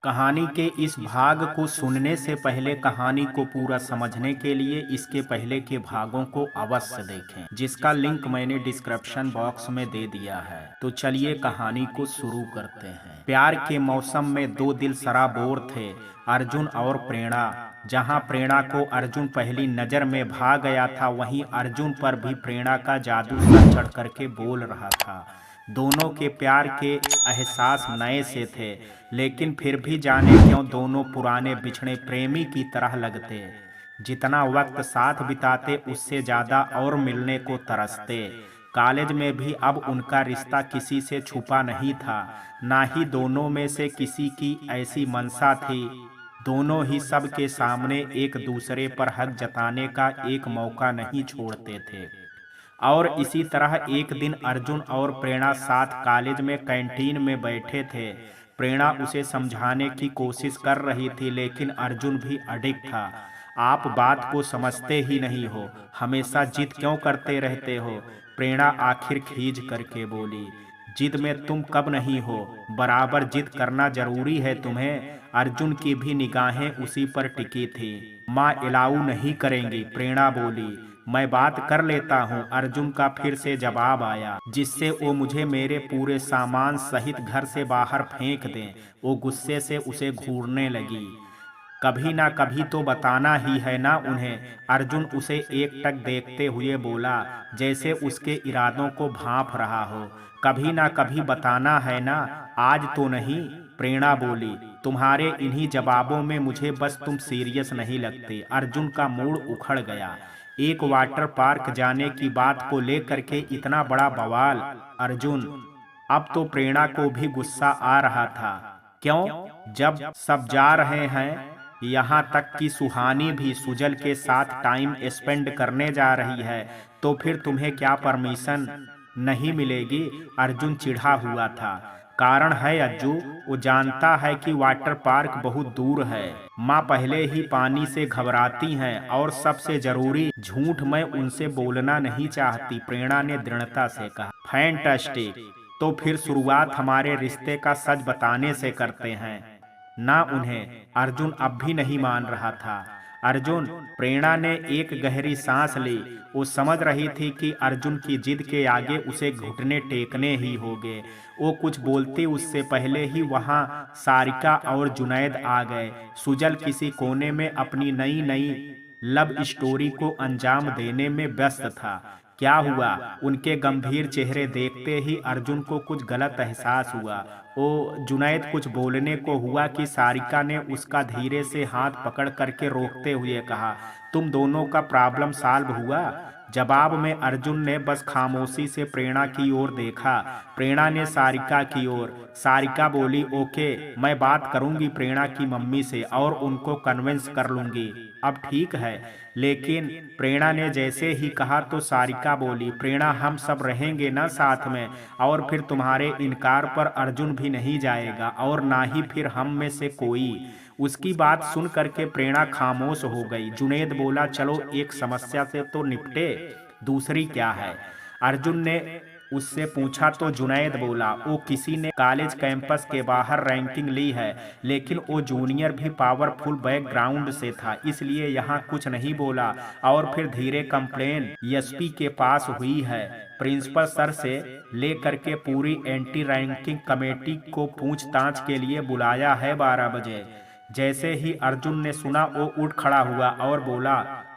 कहानी के इस भाग को सुनने से पहले कहानी को पूरा समझने के लिए इसके पहले के भागों को अवश्य देखें, जिसका लिंक मैंने डिस्क्रिप्शन बॉक्स में दे दिया है। तो चलिए कहानी को शुरू करते हैं। प्यार के मौसम में दो दिल सराबोर थे, अर्जुन और प्रेरणा। जहां प्रेरणा को अर्जुन पहली नजर में भा गया था, वहीं अर्जुन पर भी प्रेरणा का जादू सर चढ़ करके बोल रहा था। दोनों के प्यार के एहसास नए से थे, लेकिन फिर भी जाने क्यों दोनों पुराने बिछड़े प्रेमी की तरह लगते। जितना वक्त साथ बिताते उससे ज़्यादा और मिलने को तरसते। कॉलेज में भी अब उनका रिश्ता किसी से छुपा नहीं था, ना ही दोनों में से किसी की ऐसी मंशा थी। दोनों ही सबके सामने एक दूसरे पर हक जताने का एक मौका नहीं छोड़ते थे। और इसी तरह एक दिन अर्जुन और प्रेरणा साथ कॉलेज में कैंटीन में बैठे थे। प्रेरणा उसे समझाने की कोशिश कर रही थी, लेकिन अर्जुन भी अडिग था। आप बात को समझते ही नहीं हो, हमेशा जिद क्यों करते रहते हो? प्रेरणा आखिर खींच करके बोली। जिद में तुम कब नहीं हो, बराबर जिद करना जरूरी है तुम्हें। अर्जुन की भी निगाहें उसी पर टिकी थी। माँ एलाऊ नहीं करेंगी, प्रेरणा बोली। मैं बात कर लेता हूँ, अर्जुन का फिर से जवाब आया, जिससे वो मुझे मेरे पूरे सामान सहित घर से बाहर फेंक दें। वो गुस्से से उसे घूरने लगी। कभी ना कभी तो बताना ही है ना उन्हें। अर्जुन उसे एकटक देखते हुए बोला, जैसे उसके इरादों को भांप रहा हो। कभी ना कभी बताना है ना, आज तो नहीं, प्रेरणा बोली। तुम्हारे इन्हीं जवाबों में मुझे बस तुम सीरियस नहीं लगते। अर्जुन का मूड उखड़ गया। एक वाटर पार्क जाने की बात को लेकर के इतना बड़ा बवाल। अर्जुन, अब तो प्रेरणा को भी गुस्सा आ रहा था। क्यों? जब सब जा रहे हैं, यहाँ तक कि सुहानी भी सुजल के साथ टाइम स्पेंड करने जा रही है, तो फिर तुम्हें क्या परमिशन नहीं मिलेगी? अर्जुन चिढ़ा हुआ था। कारण है अज्जू, वो जानता है कि वाटर पार्क बहुत दूर है। माँ पहले ही पानी से घबराती हैं, और सबसे जरूरी, झूठ मैं उनसे बोलना नहीं चाहती, प्रेरणा ने दृढ़ता से कहा। फैंटास्टिक, तो फिर शुरुआत हमारे रिश्ते का सच बताने से करते हैं ना उन्हें। अर्जुन अब भी नहीं मान रहा था। अर्जुन, प्रेरणा ने एक गहरी सांस ली। वो समझ रही थी कि अर्जुन की जिद के आगे उसे घुटने टेकने ही होंगे। वो कुछ बोलती उससे पहले ही वहां सारिका और जुनैद आ गए। सुजल किसी कोने में अपनी नई नई लव स्टोरी को अंजाम देने में व्यस्त था। क्या हुआ? उनके गंभीर चेहरे देखते ही अर्जुन को कुछ गलत एहसास हुआ। ओ जुनैद, कुछ बोलने को हुआ कि सारिका ने उसका धीरे से हाथ पकड़ करके रोकते हुए कहा, तुम दोनों का प्रॉब्लम सॉल्व हुआ? जवाब में अर्जुन ने बस खामोशी से प्रेरणा की ओर देखा। प्रेरणा ने सारिका की ओर। सारिका बोली, ओके, मैं बात करूंगी प्रेरणा की मम्मी से और उनको कन्विंस कर लूंगी। अब ठीक है। लेकिन प्रेरणा ने जैसे ही कहा तो सारिका बोली, प्रेरणा, हम सब रहेंगे ना साथ में, और फिर तुम्हारे इनकार पर अर्जुन भी नहीं जाएगा, और ना ही फिर हम में से कोई। उसकी बात सुन करके प्रेरणा खामोश हो गई। जुनैद बोला, चलो एक समस्या से तो निपटे, दूसरी क्या है? अर्जुन ने उससे पूछा तो जुनैद बोला, वो किसी ने कॉलेज कैंपस के बाहर रैंकिंग ली है, लेकिन वो जूनियर भी पावरफुल बैकग्राउंड से था, इसलिए यहाँ कुछ नहीं बोला। और फिर धीरे कंप्लेन एसपी के पास हुई है, प्रिंसिपल सर से ले करके पूरी एंटी रैंकिंग कमेटी को पूछताछ के लिए बुलाया है 12 बजे। जैसे ही अर्जुन ने सुना, वो उठ खड़ा हुआ और बोला,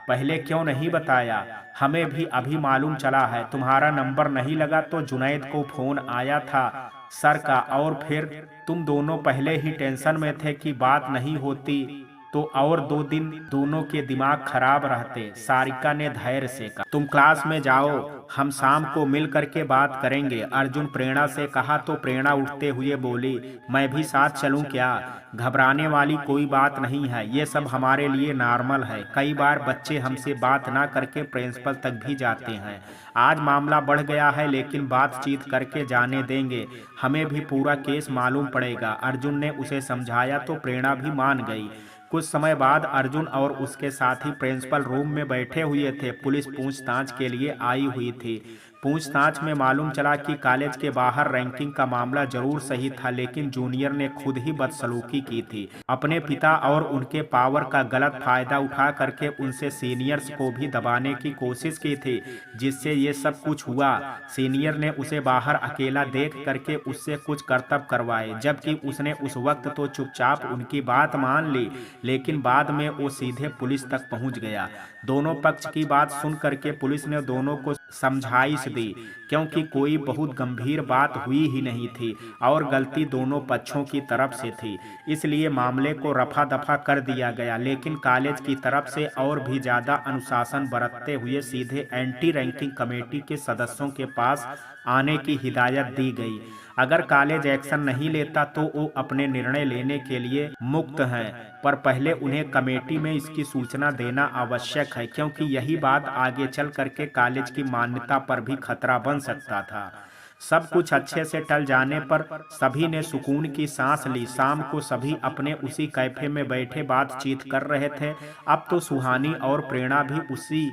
पहले क्यों नहीं बताया? हमें भी अभी मालूम चला है। तुम्हारा नंबर नहीं लगा तो जुनैद को फोन आया था सर का, और फिर तुम दोनों पहले ही टेंशन में थे कि बात नहीं होती तो और 2 दिन दोनों के दिमाग खराब रहते। सारिका ने धैर्य से कहा, तुम क्लास में जाओ, हम शाम को मिल करके बात करेंगे। अर्जुन प्रेरणा से कहा तो प्रेरणा उठते हुए बोली, मैं भी साथ चलूं क्या? घबराने वाली कोई बात नहीं है, ये सब हमारे लिए नॉर्मल है। कई बार बच्चे हमसे बात ना करके प्रिंसिपल तक भी जाते हैं। आज मामला बढ़ गया है, लेकिन बातचीत करके जाने देंगे, हमें भी पूरा केस मालूम पड़ेगा। अर्जुन ने उसे समझाया तो प्रेरणा भी मान गई। कुछ समय बाद अर्जुन और उसके साथी प्रिंसिपल रूम में बैठे हुए थे। पुलिस पूछताछ के लिए आई हुई थी। पूछताछ में मालूम चला कि कॉलेज के बाहर रैंकिंग का मामला जरूर सही था, लेकिन जूनियर ने खुद ही बदसलूकी की थी। अपने पिता और उनके पावर का गलत फायदा उठा करके उनसे सीनियर्स को भी दबाने की कोशिश की थी, जिससे ये सब कुछ हुआ। सीनियर ने उसे बाहर अकेला देख करके उससे कुछ करतब करवाए, जबकि उसने उस वक्त तो चुपचाप उनकी बात मान ली, लेकिन बाद में वो सीधे पुलिस तक पहुंच गया। दोनों पक्ष की बात सुन करके पुलिस ने दोनों को समझाइश दी, क्योंकि कोई बहुत गंभीर बात हुई ही नहीं थी और गलती दोनों पक्षों की तरफ से थी। इसलिए मामले को रफा दफा कर दिया गया, लेकिन कॉलेज की तरफ से और भी ज्यादा अनुशासन बरतते हुए सीधे एंटी रैंकिंग कमेटी के सदस्यों के पास आने की हिदायत दी गई। अगर कॉलेज एक्शन नहीं लेता तो वो अपने निर्णय लेने के लिए मुक्त हैं, पर पहले उन्हें कमेटी में इसकी सूचना देना आवश्यक है, क्योंकि यही बात आगे चल करके कॉलेज की मान्यता पर भी खतरा बन सकता था। सब कुछ अच्छे से टल जाने पर सभी ने सुकून की सांस ली। शाम को सभी अपने उसी कैफे में बैठे बातचीत कर रहे थे। अब तो सुहानी और प्रेरणा भी उसी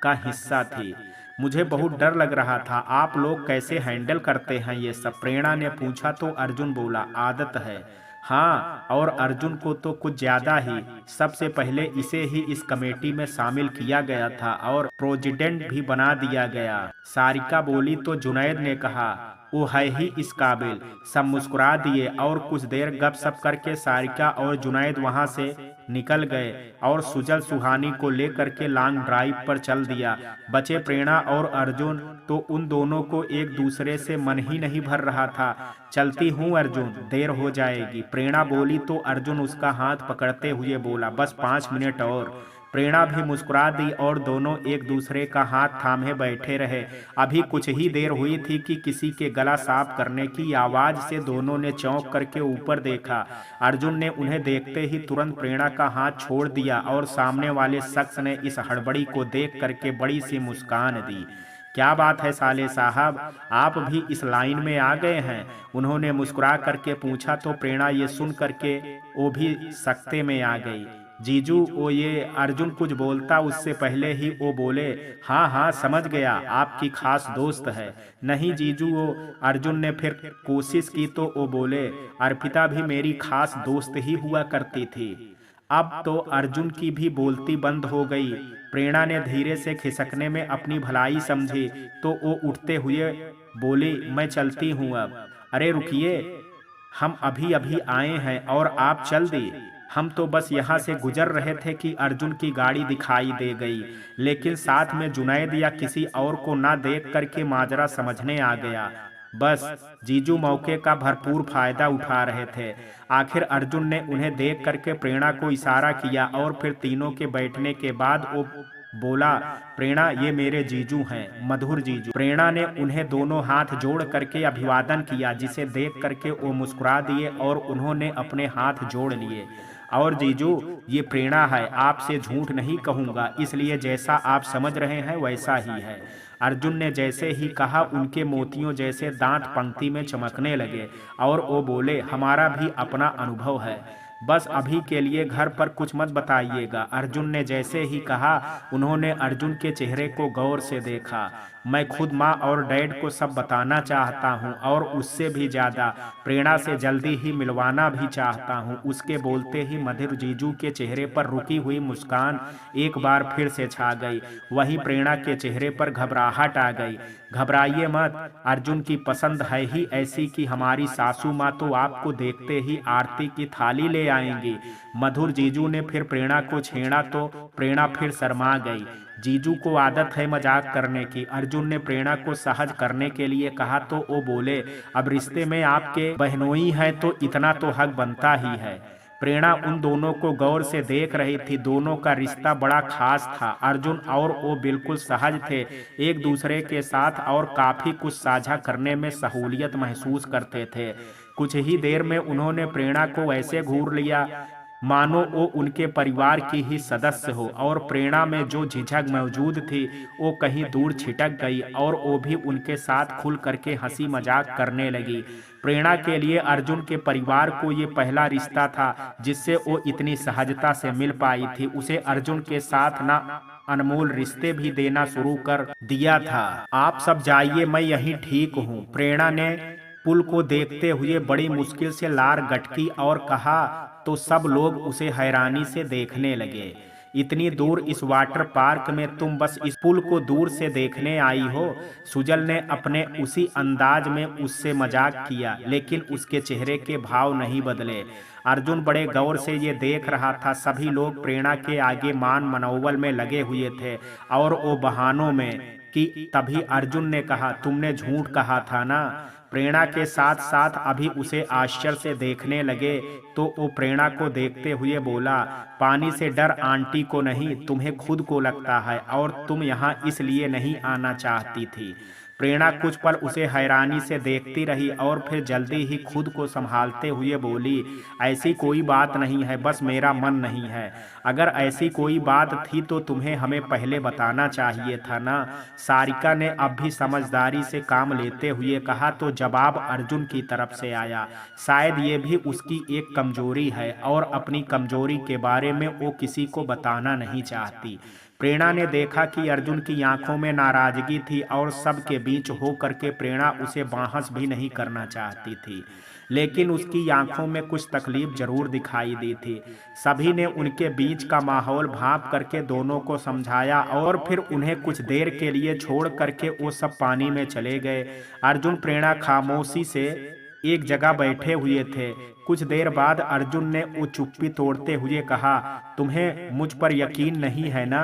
का हिस्सा थी। मुझे बहुत डर लग रहा था, आप लोग कैसे हैंडल करते हैं ये सब? प्रेरणा ने पूछा तो अर्जुन बोला, आदत है। हाँ, और अर्जुन को तो कुछ ज्यादा ही। सबसे पहले इसे ही इस कमेटी में शामिल किया गया था और प्रेसिडेंट भी बना दिया गया। सारिका बोली तो जुनैद ने कहा, वो है ही इस काबिल। सब मुस्कुरा दिए और कुछ देर गपशप करके सारिका और जुनैद वहां से निकल गए और सुजल सुहानी को लेकर के लॉन्ग ड्राइव पर चल दिया। बचे प्रेरणा और अर्जुन, तो उन दोनों को एक दूसरे से मन ही नहीं भर रहा था। चलती हूँ अर्जुन, देर हो जाएगी। प्रेरणा बोली तो अर्जुन उसका हाथ पकड़ते हुए बोला, बस 5 मिनट और। प्रेरणा भी मुस्कुरा दी और दोनों एक दूसरे का हाथ थामे बैठे रहे। अभी कुछ ही देर हुई थी कि किसी के गला साफ करने की आवाज से दोनों ने चौंक करके ऊपर देखा। अर्जुन ने उन्हें देखते ही तुरंत प्रेरणा का हाथ छोड़ दिया और सामने वाले शख्स ने इस हड़बड़ी को देख करके बड़ी सी मुस्कान दी। क्या बात है साले साहब, आप भी इस लाइन में आ गए हैं? उन्होंने मुस्कुरा करके पूछा तो प्रेरणा ये सुन करके वो भी सख्ते में आ गई। जीजू वो ये, अर्जुन कुछ बोलता उससे पहले ही वो बोले, हाँ हाँ समझ गया, आपकी खास दोस्त है। नहीं जीजू वो, अर्जुन ने फिर कोशिश की तो वो बोले, अर्पिता भी मेरी खास दोस्त ही हुआ करती थी। अब तो अर्जुन की भी बोलती बंद हो गई। प्रेरणा ने धीरे से खिसकने में अपनी भलाई समझी तो वो उठते हुए बोली, मैं चलती हूँ अब। अरे रुकिए, हम अभी अभी आए हैं और आप चल दी। हम तो बस यहाँ से गुजर रहे थे कि अर्जुन की गाड़ी दिखाई दे गई, लेकिन साथ में जुनैद या किसी और को ना देख करके माजरा समझने आ गया। बस जीजू मौके का भरपूर फायदा उठा रहे थे। आखिर अर्जुन ने उन्हें देख करके प्रेरणा को इशारा किया और फिर तीनों के बैठने के बाद वो बोला, प्रेरणा ये मेरे जीजू हैं, मधुर जीजू। प्रेरणा ने उन्हें दोनों हाथ जोड़ करके अभिवादन किया, जिसे देख करके वो मुस्कुरा दिए और उन्होंने अपने हाथ जोड़ लिए। और जीजू ये प्रेरणा है, आपसे झूठ नहीं कहूँगा, इसलिए जैसा आप समझ रहे हैं वैसा ही है। अर्जुन ने जैसे ही कहा उनके मोतियों जैसे दांत पंक्ति में चमकने लगे और वो बोले, हमारा भी अपना अनुभव है, बस अभी के लिए घर पर कुछ मत बताइएगा। अर्जुन ने जैसे ही कहा उन्होंने अर्जुन के चेहरे को गौर से देखा। मैं खुद माँ और डैड को सब बताना चाहता हूँ और उससे भी ज्यादा प्रेरणा से जल्दी ही मिलवाना भी चाहता हूँ। उसके बोलते ही मधुर जीजू के चेहरे पर रुकी हुई मुस्कान एक बार फिर से छा गई। वहीं प्रेरणा के चेहरे पर घबराहट आ गई। घबराइए मत, अर्जुन की पसंद है ही ऐसी कि हमारी सासू माँ तो आपको देखते ही आरती की थाली ले आएंगी। मधुर जीजू ने फिर प्रेरणा को छेड़ा तो प्रेरणा फिर शर्मा गई। जीजू को आदत है मजाक करने की। अर्जुन ने प्रेरणा को सहज करने के लिए कहा तो वो बोले, अब रिश्ते में आपके बहनोई है तो इतना तो हक बनता ही है। प्रेरणा उन दोनों को गौर से देख रही थी। दोनों का रिश्ता बड़ा खास था। अर्जुन और वो बिल्कुल सहज थे एक दूसरे के साथ और काफी कुछ साझा करने में सहूलियत महसूस करते थे। कुछ ही देर में उन्होंने प्रेरणा को ऐसे घूर लिया मानो वो उनके परिवार की ही सदस्य हो। और प्रेरणा में जो झिझक मौजूद थी वो कहीं दूर छिटक गई और वो भी उनके साथ खुल करके हंसी मजाक करने लगी। प्रेरणा के लिए अर्जुन के परिवार को ये पहला रिश्ता था जिससे वो इतनी सहजता से मिल पाई थी। उसे अर्जुन के साथ ना अनमोल रिश्ते भी देना शुरू कर दिया था। आप सब जाइए, मैं यहीं ठीक हूँ। प्रेरणा ने पुल को देखते हुए बड़ी मुश्किल से लार गटकी और कहा, तो सब लोग उसे हैरानी से देखने लगे। इतनी दूर इस वाटर पार्क में तुम बस इस पुल को दूर से देखने आई हो? सुजल ने अपने उसी अंदाज में उससे मजाक किया, लेकिन उसके चेहरे के भाव नहीं बदले। अर्जुन बड़े गौर से ये देख रहा था। सभी लोग प्रेरणा के आगे मान मनोबल में लगे हुए थे और वो बहानों में कि तभी अर्जुन ने कहा, तुमने झूठ कहा था ना? प्रेरणा के साथ साथ अभी उसे आश्चर्य से देखने लगे तो वो प्रेरणा को देखते हुए बोला, पानी से डर आंटी को नहीं, तुम्हें खुद को लगता है और तुम यहाँ इसलिए नहीं आना चाहती थी। प्रेरणा कुछ पल उसे हैरानी से देखती रही और फिर जल्दी ही खुद को संभालते हुए बोली, ऐसी कोई बात नहीं है, बस मेरा मन नहीं है। अगर ऐसी कोई बात थी तो तुम्हें हमें पहले बताना चाहिए था ना? सारिका ने अब भी समझदारी से काम लेते हुए कहा। तो जवाब अर्जुन की तरफ से आया, शायद ये भी उसकी एक कमजोरी है और अपनी कमजोरी के बारे में वो किसी को बताना नहीं चाहती। प्रेरणा ने देखा कि अर्जुन की आंखों में नाराजगी थी और सबके बीच हो करके प्रेरणा उसे बांहस भी नहीं करना चाहती थी, लेकिन उसकी आंखों में कुछ तकलीफ जरूर दिखाई दी थी। सभी ने उनके बीच का माहौल भांप करके दोनों को समझाया और फिर उन्हें कुछ देर के लिए छोड़ करके वो सब पानी में चले गए। अर्जुन प्रेरणा खामोशी से एक जगह बैठे हुए थे। कुछ देर बाद अर्जुन ने वो चुप्पी तोड़ते हुए कहा, तुम्हें मुझ पर यकीन नहीं है ना?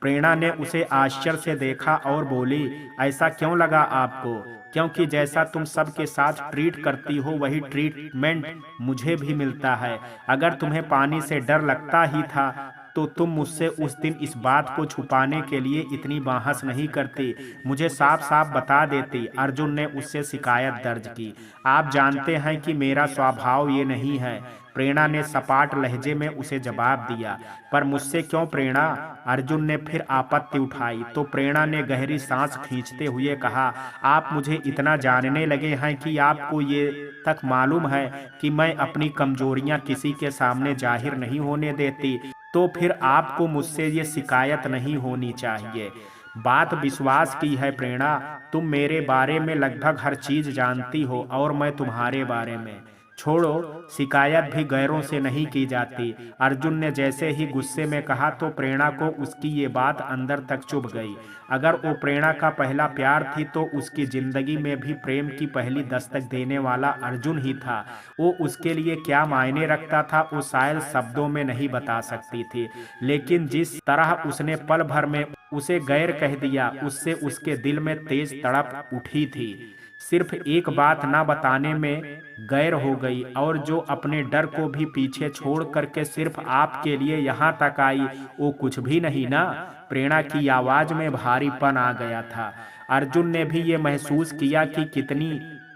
प्रेरणा ने उसे आश्चर्य से देखा और बोली, ऐसा क्यों लगा आपको? क्योंकि जैसा तुम सबके साथ ट्रीट करती हो वही ट्रीटमेंट मुझे भी मिलता है। अगर तुम्हें पानी से डर लगता ही था तो तुम मुझसे उस दिन इस बात को छुपाने के लिए इतनी बहस नहीं करती, मुझे साफ साफ बता देती। अर्जुन ने उससे शिकायत दर्ज की। आप जानते हैं कि मेरा स्वभाव ये नहीं है। प्रेरणा ने सपाट लहजे में उसे जवाब दिया। पर मुझसे क्यों प्रेरणा? अर्जुन ने फिर आपत्ति उठाई। तो प्रेरणा ने गहरी सांस खींचते हुए कहा, आप मुझे इतना जानने लगे हैं कि आपको ये तक मालूम है कि मैं अपनी कमजोरियां किसी के सामने जाहिर नहीं होने देती। तो फिर आपको मुझसे ये शिकायत नहीं होनी चाहिए। बात विश्वास की है प्रेरणा, तुम मेरे बारे में लगभग हर चीज जानती हो और मैं तुम्हारे बारे में। छोड़ो, शिकायत भी गैरों से नहीं की जाती। अर्जुन ने जैसे ही गुस्से में कहा तो प्रेरणा को उसकी ये बात अंदर तक चुभ गई। अगर वो प्रेरणा का पहला प्यार थी तो उसकी जिंदगी में भी प्रेम की पहली दस्तक देने वाला अर्जुन ही था। वो उसके लिए क्या मायने रखता था वो शायद शब्दों में नहीं बता सकती थी, लेकिन जिस तरह उसने पल भर में उसे गैर कह दिया उससे उसके दिल में तेज तड़प उठी थी। सिर्फ एक बात ना बताने में गैर हो गई, और जो अपने डर को भी पीछे छोड़ करके सिर्फ आपके लिए यहाँ तक आई वो कुछ भी नहीं ना? प्रेरणा की आवाज में भारीपन आ गया था। अर्जुन ने भी ये महसूस किया कि कितनी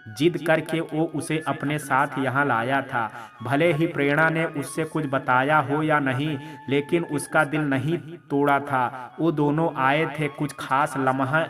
जिद करके वो उसे अपने साथ यहाँ लाया था। भले ही प्रेरणा ने उससे कुछ बताया हो या नहीं, लेकिन उसका दिल नहीं तोड़ा था। वो दोनों आए थे कुछ खास लम्हा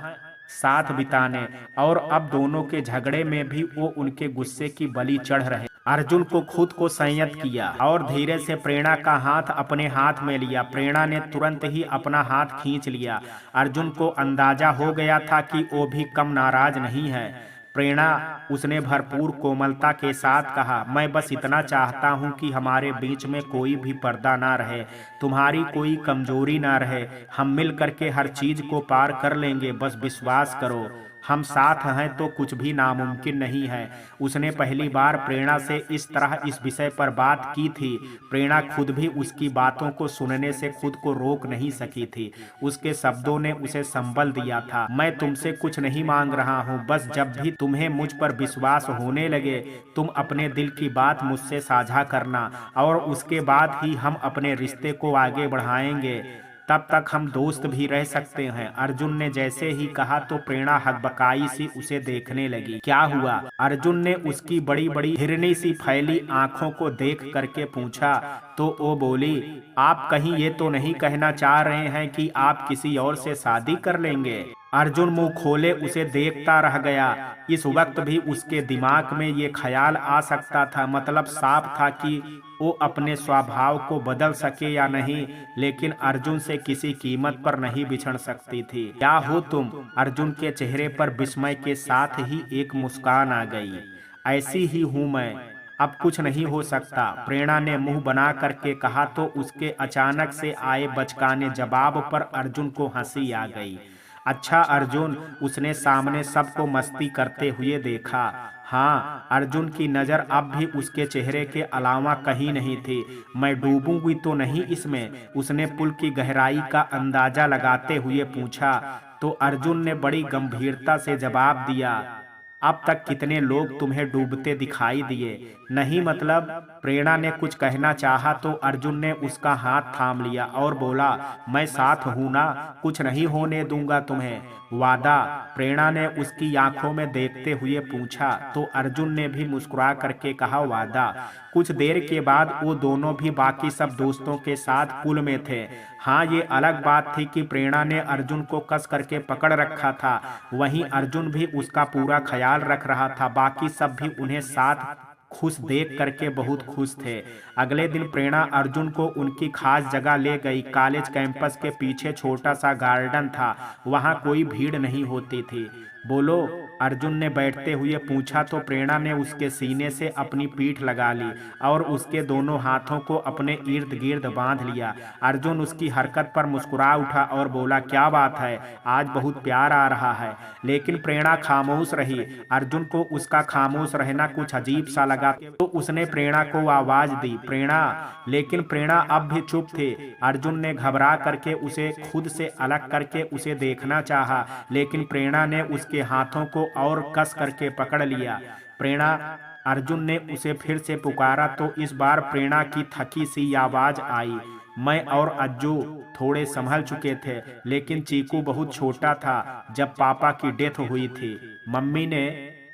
साथ बिताने, और अब दोनों के झगड़े में भी वो उनके गुस्से की बलि चढ़ रहे। अर्जुन को खुद को संयत किया और धीरे से प्रेरणा का हाथ अपने हाथ में लिया। प्रेरणा ने तुरंत ही अपना हाथ खींच लिया। अर्जुन को अंदाजा हो गया था कि वो भी कम नाराज नहीं है। प्रेरणा, उसने भरपूर कोमलता के साथ कहा, मैं बस इतना चाहता हूँ कि हमारे बीच में कोई भी पर्दा ना रहे, तुम्हारी कोई कमजोरी ना रहे। हम मिल करके हर चीज को पार कर लेंगे, बस विश्वास करो। हम साथ हैं तो कुछ भी नामुमकिन नहीं है। उसने पहली बार प्रेरणा से इस तरह इस विषय पर बात की थी। प्रेरणा खुद भी उसकी बातों को सुनने से खुद को रोक नहीं सकी थी। उसके शब्दों ने उसे संबल दिया था। मैं तुमसे कुछ नहीं मांग रहा हूँ, बस जब भी तुम्हें मुझ पर विश्वास होने लगे तुम अपने दिल की बात मुझसे साझा करना, और उसके बाद ही हम अपने रिश्ते को आगे बढ़ाएंगे। तब तक हम दोस्त भी रह सकते हैं। अर्जुन ने जैसे ही कहा तो प्रेरणा हकबकाई सी उसे देखने लगी। क्या हुआ? अर्जुन ने उसकी बड़ी बड़ी हिरनी सी फैली आंखों को देख करके पूछा। तो वो बोली, आप कहीं ये तो नहीं कहना चाह रहे हैं कि आप किसी और से शादी कर लेंगे? अर्जुन मुंह खोले उसे देखता रह गया। इस वक्त भी उसके दिमाग में ये ख्याल आ सकता था, मतलब साफ था कि वो अपने स्वभाव को बदल सके या नहीं, लेकिन अर्जुन से किसी कीमत पर नहीं बिछड़ सकती थी। क्या हो तुम? अर्जुन के चेहरे पर विस्मय के साथ ही एक मुस्कान आ गई। ऐसी ही हूं मैं, अब कुछ नहीं हो सकता, प्रेरणा ने मुंह बना करके कहा। तो उसके अचानक से आए बचकाने जवाब पर अर्जुन को हंसी आ गई। अच्छा अर्जुन, उसने सामने सबको मस्ती करते हुए देखा। हाँ, अर्जुन की नजर अब भी उसके चेहरे के अलावा कहीं नहीं थी। मैं डूबूंगी तो नहीं इसमें? उसने पुल की गहराई का अंदाजा लगाते हुए पूछा। तो अर्जुन ने बड़ी गंभीरता से जवाब दिया, अब तक कितने लोग तुम्हें डूबते दिखाई दिए? नहीं मतलब? प्रेरणा ने कुछ कहना चाहा तो अर्जुन ने उसका हाथ थाम लिया और बोला, मैं साथ हूं ना, कुछ नहीं होने दूंगा तुम्हें, वादा? प्रेरणा ने उसकी आंखों में देखते हुए पूछा। तो अर्जुन ने भी मुस्कुरा करके कहा, वादा। कुछ देर के बाद वो दोनों भी बाकी सब दोस्तों के साथ पुल में थे। हाँ, ये अलग बात थी कि प्रेरणा ने अर्जुन को कस करके पकड़ रखा था, वहीं अर्जुन भी उसका पूरा ख्याल रख रहा था। बाकी सब भी उन्हें साथ खुश देख करके बहुत खुश थे। अगले दिन प्रेरणा अर्जुन को उनकी खास जगह ले गई। कॉलेज कैंपस के पीछे छोटा सा गार्डन था, वहाँ कोई भीड़ नहीं होती थी। बोलो, अर्जुन ने बैठते हुए पूछा। तो प्रेरणा ने उसके सीने से अपनी पीठ लगा ली और उसके दोनों हाथों को अपने इर्द गिर्द बांध लिया। अर्जुन उसकी हरकत पर मुस्कुरा उठा और बोला, क्या बात है, आज बहुत प्यार आ रहा है। लेकिन प्रेरणा खामोश रही। अर्जुन को उसका खामोश रहना कुछ अजीब सा लगा, तो उसने प्रेरणा को आवाज दी, प्रेरणा। लेकिन प्रेरणा अब भी चुप थी। अर्जुन ने घबरा करके उसे खुद से अलग करके उसे देखना चाहा, लेकिन प्रेरणा ने उसके हाथों को और कस करके पकड़ लिया। प्रेरणा, अर्जुन ने उसे फिर से पुकारा। तो इस बार प्रेरणा की थकी सी आवाज आई। मैं और अज्जू थोड़े संभल चुके थे, लेकिन चीकू बहुत छोटा था जब पापा की डेथ हुई थी। मम्मी ने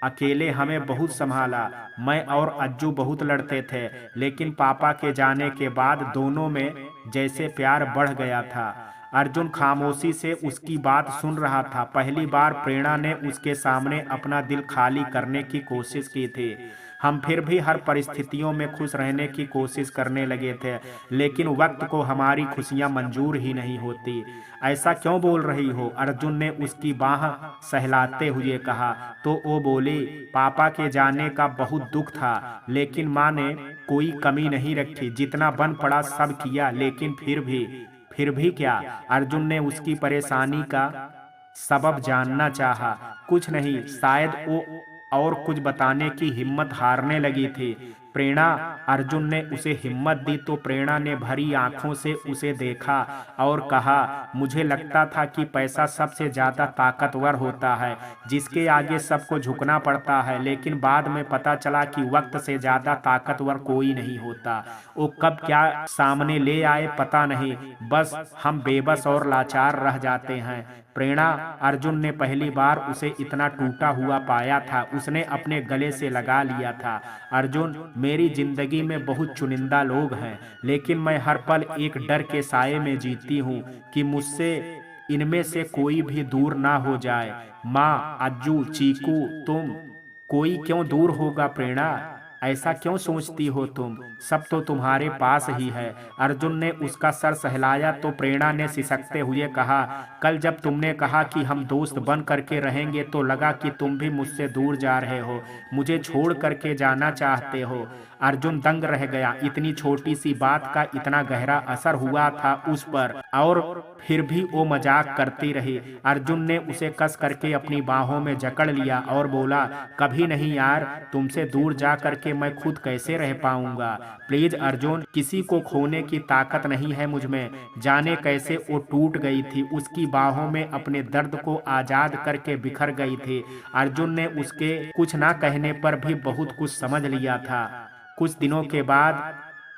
अकेले हमें बहुत संभाला। मैं और अज्जू बहुत लड़ते थे, लेकिन पापा के जाने के बाद दोनों में जैसे प्यार बढ़ गया था। अर्जुन खामोशी से उसकी बात सुन रहा था। पहली बार प्रेरणा ने उसके सामने अपना दिल खाली करने की कोशिश की थी। हम फिर भी हर परिस्थितियों में खुश रहने की कोशिश करने लगे थे, लेकिन वक्त को हमारी खुशियां मंजूर ही नहीं होती। ऐसा क्यों बोल रही हो? अर्जुन ने उसकी बाह सहलाते हुए कहा। तो वो बोली, पापा के जाने का बहुत दुख था, लेकिन माँ ने कोई कमी नहीं रखी, जितना बन पड़ा सब किया। लेकिन फिर भी क्या? अर्जुन ने उसकी परेशानी का सबब जानना चाहा। कुछ नहीं, शायद वो और कुछ बताने की हिम्मत हारने लगी थी। प्रेरणा, अर्जुन ने उसे हिम्मत दी। तो प्रेरणा ने भरी आंखों से उसे देखा और कहा, मुझे लगता था कि पैसा सबसे ज्यादा ताकतवर होता है, जिसके आगे सबको झुकना पड़ता है, लेकिन बाद में पता चला कि वक्त से ज्यादा ताकतवर कोई नहीं होता। वो कब क्या सामने ले आए पता नहीं, बस हम बेबस और लाचार रह जाते हैं। प्रेरणा, अर्जुन ने पहली बार उसे इतना टूटा हुआ पाया था। उसने अपने गले से लगा लिया था। अर्जुन, मेरी जिंदगी में बहुत चुनिंदा लोग हैं, लेकिन मैं हर पल एक डर के साये में जीती हूँ कि मुझसे इनमें से कोई भी दूर ना हो जाए। माँ, अज्जू, चीकू, तुम, कोई क्यों दूर होगा? प्रेरणा, ऐसा क्यों सोचती हो तुम? सब तो तुम्हारे पास ही है। अर्जुन ने उसका सर सहलाया। तो प्रेरणा ने सिसकते हुए कहा, कल जब तुमने कहा कि हम दोस्त बन करके रहेंगे तो लगा कि तुम भी मुझसे दूर जा रहे हो, मुझे छोड़ करके जाना चाहते हो। अर्जुन दंग रह गया। इतनी छोटी सी बात का इतना गहरा असर हुआ था उस पर, और फिर भी वो मजाक करती रही। अर्जुन ने उसे कस करके अपनी बाहों में जकड़ लिया और बोला, कभी नहीं यार, तुमसे दूर जा करके मैं खुद कैसे रह पाऊंगा? प्लीज अर्जुन, किसी को खोने की ताकत नहीं है मुझ में। जाने कैसे वो टूट गई थी, उसकी बाहों में अपने दर्द को आजाद करके बिखर गई थी। अर्जुन ने उसके कुछ ना कहने पर भी बहुत कुछ समझ लिया था। कुछ दिनों के बाद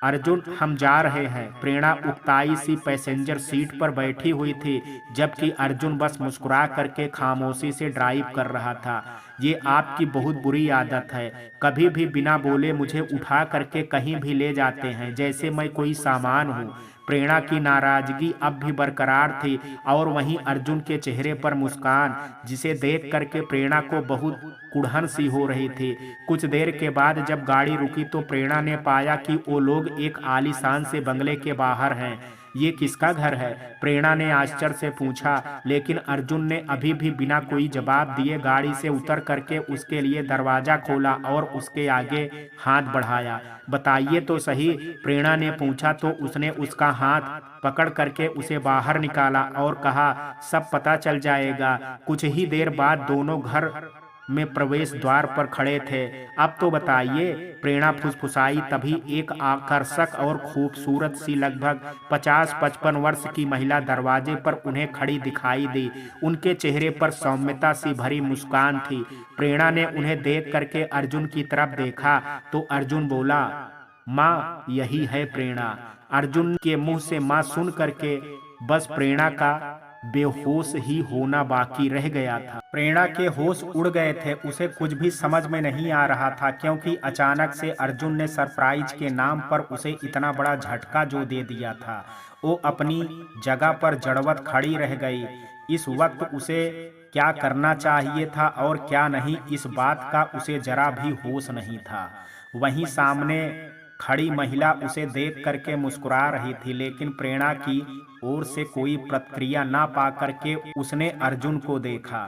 अर्जुन, हम जा रहे हैं। प्रेरणा उकताई सी पैसेंजर सीट पर बैठी हुई थी, जबकि अर्जुन बस मुस्कुरा करके खामोशी से ड्राइव कर रहा था। ये आपकी बहुत बुरी आदत है, कभी भी बिना बोले मुझे उठा करके कहीं भी ले जाते हैं, जैसे मैं कोई सामान हूँ। प्रेरणा की नाराजगी अब भी बरकरार थी और वहीं अर्जुन के चेहरे पर मुस्कान, जिसे देख करके प्रेरणा को बहुत कुढ़न सी हो रही थी। कुछ देर के बाद जब गाड़ी रुकी तो प्रेरणा ने पाया कि वो लोग एक आलीशान से बंगले के बाहर हैं। ये किसका घर है? प्रेरणा ने आश्चर्य से पूछा, लेकिन अर्जुन ने अभी भी बिना कोई जवाब दिए गाड़ी से उतर करके उसके लिए दरवाजा खोला और उसके आगे हाथ बढ़ाया। बताइए तो सही, प्रेरणा ने पूछा तो उसने उसका हाथ पकड़ करके उसे बाहर निकाला और कहा, सब पता चल जाएगा। कुछ ही देर बाद दोनों घर में प्रवेश द्वार पर खड़े थे। अब तो बताइए, प्रेरणा फुसफुसाई। तभी एक आकर्षक और खूबसूरत सी लगभग 50-55 वर्ष की महिला दरवाजे पर उन्हें खड़ी दिखाई दी। उनके चेहरे पर सौम्यता सी भरी मुस्कान थी। प्रेरणा ने उन्हें देख करके अर्जुन की तरफ देखा तो अर्जुन बोला, माँ, यही है प्रेरणा। अर्जुन के मुंह से माँ सुन करके बस प्रेरणा का बेहोश ही होना बाकी रह गया था। प्रेरणा के होश उड़ गए थे। उसे कुछ भी समझ में नहीं आ रहा था, क्योंकि अचानक से अर्जुन ने सरप्राइज के नाम पर उसे इतना बड़ा झटका जो दे दिया था। वो अपनी जगह पर जड़वत खड़ी रह गई। इस वक्त उसे क्या करना चाहिए था और क्या नहीं, इस बात का उसे जरा भी होश नहीं था। वहीं सामने खड़ी महिला उसे देख करके मुस्कुरा रही थी, लेकिन प्रेरणा की ओर से कोई प्रतिक्रिया ना पा करके उसने अर्जुन को देखा।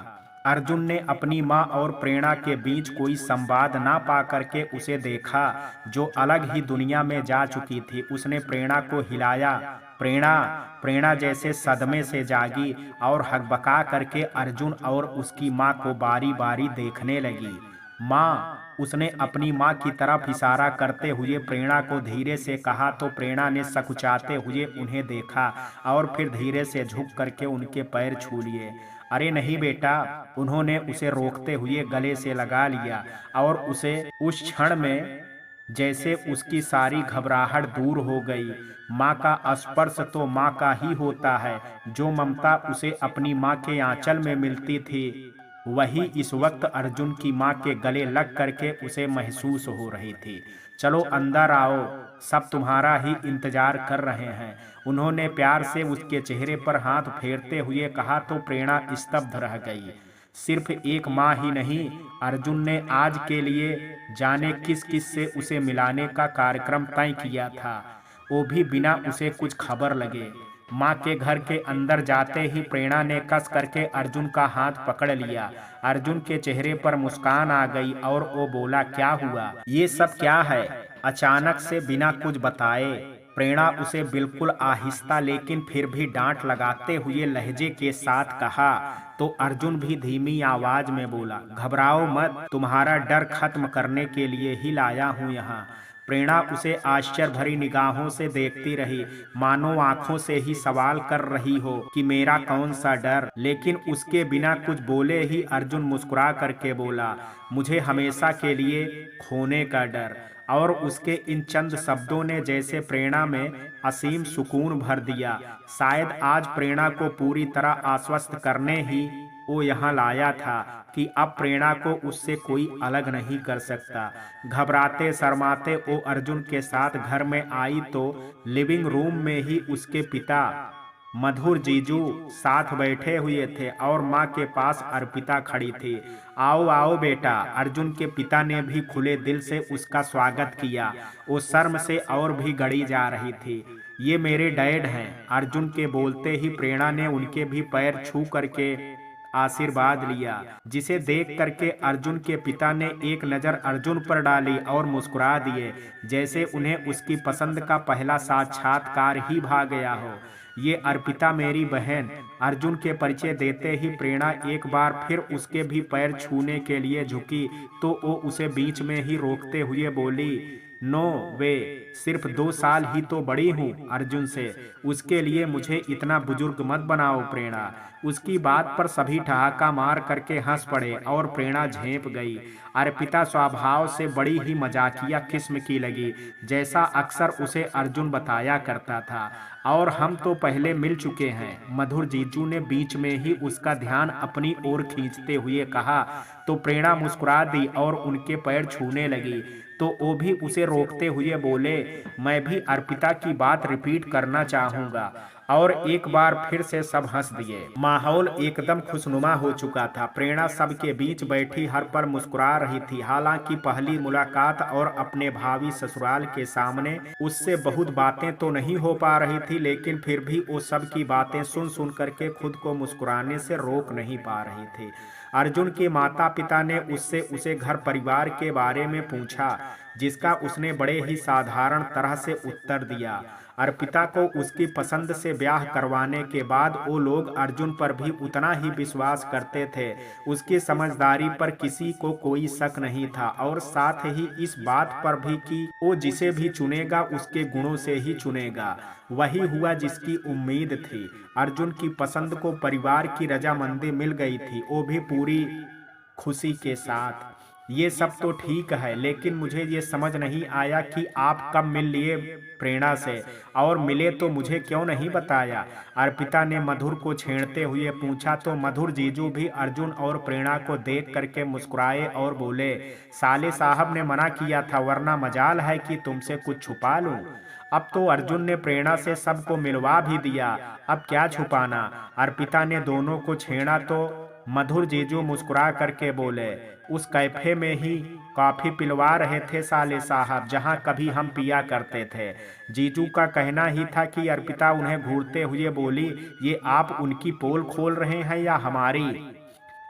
अर्जुन ने अपनी माँ और प्रेरणा के बीच कोई संवाद ना पा करके उसे देखा, जो अलग ही दुनिया में जा चुकी थी। उसने प्रेरणा को हिलाया। प्रेरणा प्रेरणा जैसे सदमे से जागी और हकबका करके अर्जुन और उसकी माँ को बारी बारी देखने लगी। माँ, उसने अपनी माँ की तरफ इशारा करते हुए प्रेरणा को धीरे से कहा तो प्रेरणा ने सकुचाते हुए उन्हें देखा और फिर धीरे से झुक करके उनके पैर छू लिए। अरे नहीं बेटा, उन्होंने उसे रोकते हुए गले से लगा लिया और उसे उस क्षण में जैसे उसकी सारी घबराहट दूर हो गई। माँ का स्पर्श तो माँ का ही होता है। जो ममता उसे अपनी माँ के आंचल में मिलती थी, वही इस वक्त अर्जुन की माँ के गले लग करके उसे महसूस हो रही थी। चलो अंदर आओ, सब तुम्हारा ही इंतजार कर रहे हैं। उन्होंने प्यार से उसके चेहरे पर हाथ फेरते हुए कहा तो प्रेरणा स्तब्ध रह गई। सिर्फ एक माँ ही नहीं, अर्जुन ने आज के लिए जाने किस किस से उसे मिलाने का कार्यक्रम तय किया था, वो भी बिना उसे कुछ खबर लगे। माँ के घर के अंदर जाते ही प्रेरणा ने कस करके अर्जुन का हाथ पकड़ लिया। अर्जुन के चेहरे पर मुस्कान आ गई और वो बोला, क्या हुआ? ये सब क्या है? अचानक से बिना कुछ बताए प्रेरणा उसे बिल्कुल आहिस्ता लेकिन फिर भी डांट लगाते हुए लहजे के साथ कहा। तो अर्जुन भी धीमी आवाज में बोला, घबराओ मत, तुम्हारा डर खत्म करने के लिए ही लाया हूँ यहाँ। प्रेरणा उसे आश्चर्य भरी निगाहों से देखती रही, मानो आंखों से ही सवाल कर रही हो कि मेरा कौन सा डर। लेकिन उसके बिना कुछ बोले ही अर्जुन मुस्कुरा करके बोला, मुझे हमेशा के लिए खोने का डर। और उसके इन चंद शब्दों ने जैसे प्रेरणा में असीम सुकून भर दिया। शायद आज प्रेरणा को पूरी तरह आश्वस्त करने ही वो यहाँ लाया था कि अब प्रेरणा को उससे कोई अलग नहीं कर सकता। घबराते शर्माते वो अर्जुन के साथ घर में आई तो लिविंग रूम में ही उसके पिता मधुर जीजू साथ बैठे हुए थे और माँ के पास अर्पिता खड़ी थी। आओ आओ बेटा, अर्जुन के पिता ने भी खुले दिल से उसका स्वागत किया। वो शर्म से और भी गड़ी जा रही थी। ये मेरे डैड हैं। अर्जुन के बोलते ही प्रेरणा ने उनके भी पैर छू करके आशीर्वाद लिया, जिसे देख करके अर्जुन के पिता ने एक नज़र अर्जुन पर डाली और मुस्कुरा दिए, जैसे उन्हें उसकी पसंद का पहला साक्षात्कार ही भा गया हो। ये अर्पिता मेरी बहन। अर्जुन के परिचय देते ही प्रेरणा एक बार फिर उसके भी पैर छूने के लिए झुकी तो वो उसे बीच में ही रोकते हुए बोली, नो वे, सिर्फ 2 साल ही तो बड़ी हूँ अर्जुन से, उसके लिए मुझे इतना बुजुर्ग मत बनाओ प्रेरणा। उसकी बात पर सभी ठहाका मार करके हंस पड़े और प्रेरणा झेंप गई अर्पिता स्वभाव से बड़ी ही मजाकिया किस्म की लगी, जैसा अक्सर उसे अर्जुन बताया करता था। और हम तो पहले मिल चुके हैं, मधुर जीजू ने बीच में ही उसका ध्यान अपनी ओर खींचते हुए कहा। तो प्रेरणा मुस्कुरा दी और उनके पैर छूने लगी। तो वो भी उसे रोकते हुए बोले, मैं भी अर्पिता की बात रिपीट करना चाहूंगा। और एक बार फिर से सब हंस दिए। माहौल एकदम खुशनुमा हो चुका था। प्रेरणा सबके बीच बैठी हर पर मुस्कुरा रही थी। हालांकि पहली मुलाकात और अपने भावी ससुराल के सामने उससे बहुत बातें तो नहीं हो पा रही थी, लेकिन फिर भी वो सब की बातें सुन सुन करके खुद को मुस्कुराने से रोक नहीं पा रही थी। अर्जुन के माता पिता ने उससे उसे घर परिवार के बारे में पूछा, जिसका उसने बड़े ही साधारण तरह से उत्तर दिया। अर्पिता को उसकी पसंद से ब्याह करवाने के बाद वो लोग अर्जुन पर भी उतना ही विश्वास करते थे। उसकी समझदारी पर किसी को कोई शक नहीं था, और साथ ही इस बात पर भी कि वो जिसे भी चुनेगा उसके गुणों से ही चुनेगा। वही हुआ जिसकी उम्मीद थी। अर्जुन की पसंद को परिवार की रजामंदी मिल गई थी, वो भी पूरी खुशी के साथ। ये सब तो ठीक है, लेकिन मुझे ये समझ नहीं आया कि आप कब मिल लिए प्रेरणा से, और मिले तो मुझे क्यों नहीं बताया। अर्पिता ने मधुर को छेड़ते हुए पूछा। तो मधुर जीजू भी अर्जुन और प्रेरणा को देख करके मुस्कुराए और बोले, साले साहब ने मना किया था, वरना मजाल है कि तुमसे कुछ छुपा लूं। अब तो अर्जुन ने प्रेरणा से सबको मिलवा भी दिया, अब क्या छुपाना। अर्पिता ने दोनों को छेड़ा तो मधुर जीजू मुस्कुरा करके बोले, उस कैफे में ही कॉफी पिलवा रहे थे साले साहब, जहां कभी हम पिया करते थे। जीजू का कहना ही था कि अर्पिता उन्हें घूरते हुए बोली, ये आप उनकी पोल खोल रहे हैं या हमारी?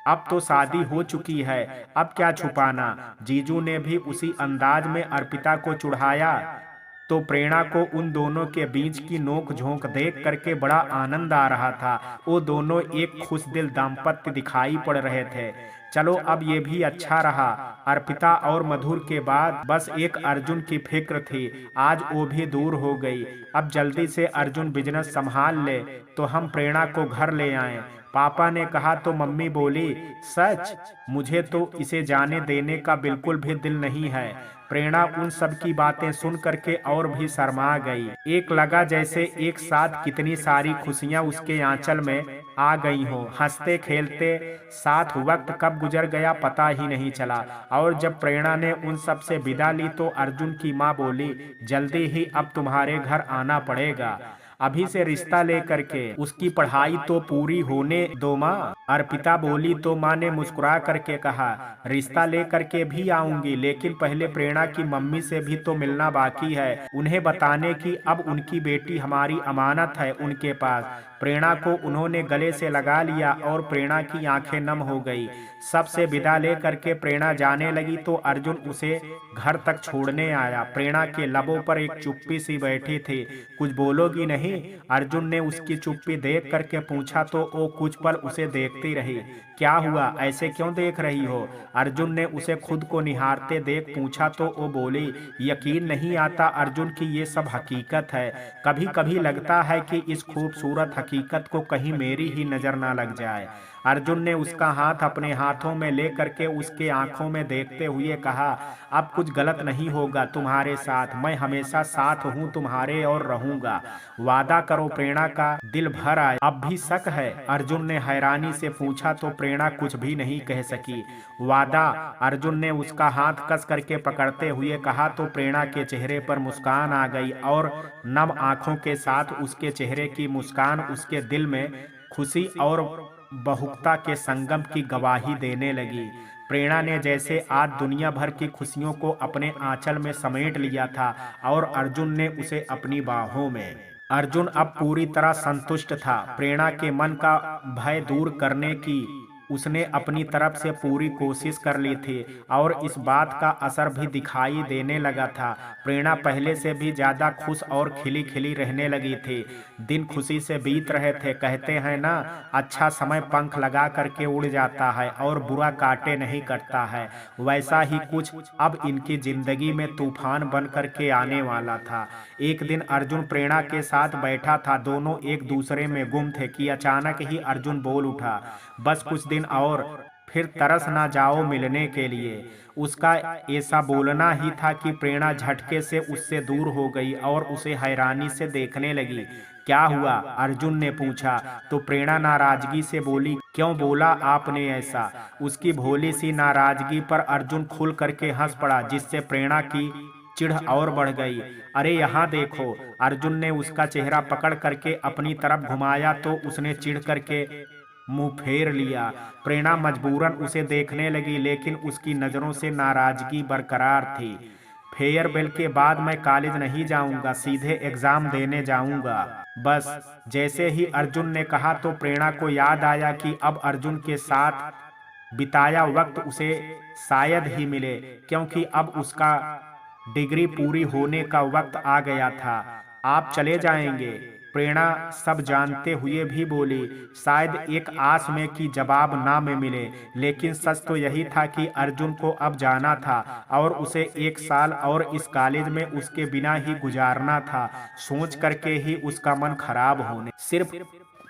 अब तो शादी हो चुकी है, अब क्या छुपाना। जीजू ने भी उसी अंदाज में अर्पिता को चिढ़ाया। तो प्रेरणा को उन दोनों के बीच की नोक झोंक देख करके बड़ा आनंद आ रहा था। वो दोनों एक खुश दिल दाम्पत्य दिखाई पड़ रहे थे। चलो अब ये भी अच्छा रहा। अर्पिता और मधुर के बाद बस एक अर्जुन की फिक्र थी, आज वो भी दूर हो गई। अब जल्दी से अर्जुन बिजनेस संभाल ले तो हम प्रेरणा को घर ले आएं। पापा ने कहा तो मम्मी बोली, सच? मुझे तो इसे जाने देने का बिल्कुल भी दिल नहीं है। प्रेरणा उन सब की बातें सुन करके और भी शर्मा गई। एक लगा जैसे एक साथ कितनी सारी खुशियां उसके आंचल में आ गई हो। हंसते खेलते साथ वक्त कब गुजर गया पता ही नहीं चला। और जब प्रेरणा ने उन सब से विदा ली तो अर्जुन की माँ बोली, जल्दी ही अब तुम्हारे घर आना पड़ेगा, अभी से रिश्ता लेकर के उसकी पढ़ाई तो पूरी होने दो माँ। अर्पिता बोली तो माँ ने मुस्कुरा करके कहा, रिश्ता लेकर के भी आऊंगी, लेकिन पहले प्रेरणा की मम्मी से भी तो मिलना बाकी है, उन्हें बताने की अब उनकी बेटी हमारी अमानत है उनके पास। प्रेरणा को उन्होंने गले से लगा लिया और प्रेरणा की आंखें नम हो गई। सबसे विदा ले करके प्रेरणा जाने लगी तो अर्जुन उसे घर तक छोड़ने आया। प्रेरणा के लबों पर एक चुप्पी सी बैठी थी। कुछ बोलोगी नहीं? अर्जुन ने उसकी चुप्पी देख करके पूछा तो वो कुछ पल उसे देखती रही। क्या हुआ, ऐसे क्यों देख रही हो? अर्जुन ने उसे खुद को निहारते देख पूछा तो वो बोली, यकीन नहीं आता अर्जुन की ये सब हकीकत है। कभी कभी लगता है कि इस खूबसूरत हकीकत को कहीं मेरी ही नजर ना लग जाए। अर्जुन ने उसका हाथ अपने हाथों में ले करके उसके आंखों में देखते हुए कहा, अब कुछ गलत नहीं होगा तुम्हारे साथ, मैं हमेशा साथ हूँ तुम्हारे और रहूंगा, वादा करो। प्रेरणा का दिल भर आया। अब भी शक है? अर्जुन ने हैरानी से पूछा तो प्रेरणा कुछ भी नहीं कह सकी। वादा? अर्जुन ने उसका हाथ कस करके पकड़ते हुए कहा तो प्रेरणा के चेहरे पर मुस्कान आ गई और नम आंखों के साथ उसके चेहरे की मुस्कान उसके दिल में खुशी और बहुकता के संगम की गवाही देने लगी। प्रेरणा ने जैसे आज दुनिया भर की खुशियों को अपने आंचल में समेट लिया था और अर्जुन ने उसे अपनी बाहों में। अर्जुन अब पूरी तरह संतुष्ट था। प्रेरणा के मन का भय दूर करने की उसने अपनी तरफ से पूरी कोशिश कर ली थी और इस बात का असर भी दिखाई देने लगा था। प्रेरणा पहले से भी ज्यादा खुश और खिली खिली रहने लगी थी। दिन खुशी से बीत रहे थे। कहते हैं ना, अच्छा समय पंख लगा करके उड़ जाता है और बुरा काटे नहीं कटता है। वैसा ही कुछ अब इनकी जिंदगी में तूफान बन करके आने वाला था। एक दिन अर्जुन प्रेरणा के साथ बैठा था। दोनों एक दूसरे में गुम थे कि अचानक ही अर्जुन बोल उठा, बस कुछ दिन और फिर तरस ना जाओ मिलने के लिए। उसका ऐसा बोलना ही था कि प्रेरणा झटके से उससे दूर हो गई और उसे हैरानी से देखने लगी। क्या हुआ? अर्जुन ने पूछा। तो प्रेरणा नाराजगी से बोली, क्यों बोला आपने ऐसा? उसकी भोली सी नाराजगी पर अर्जुन खुल करके हंस पड़ा, जिससे प्रेरणा की चिढ़ और बढ़ गई। अरे यहाँ देखो। अर्जुन ने उसका चेहरा पकड़ करके अपनी तरफ घुमाया तो उसने चिढ़ करके मुंह फेर लिया। प्रेरणा मजबूरन उसे देखने लगी, लेकिन उसकी नजरों से नाराजगी बरकरार थी। फेयरवेल के बाद मैं कॉलेज नहीं जाऊंगा, सीधे एग्जाम देने जाऊंगा बस। जैसे ही अर्जुन ने कहा तो प्रेरणा को याद आया कि अब अर्जुन के साथ बिताया वक्त उसे शायद ही मिले, क्योंकि अब उसका डिग्री पूरी होने का वक्त आ गया था। आप चले जाएंगे? प्रेरणा सब जानते हुए भी बोली, शायद एक आस में कि जवाब ना में मिले। लेकिन सच तो यही था कि अर्जुन को अब जाना था और उसे 1 साल और इस कॉलेज में उसके बिना ही गुजारना था। सोच करके ही उसका मन खराब होने। सिर्फ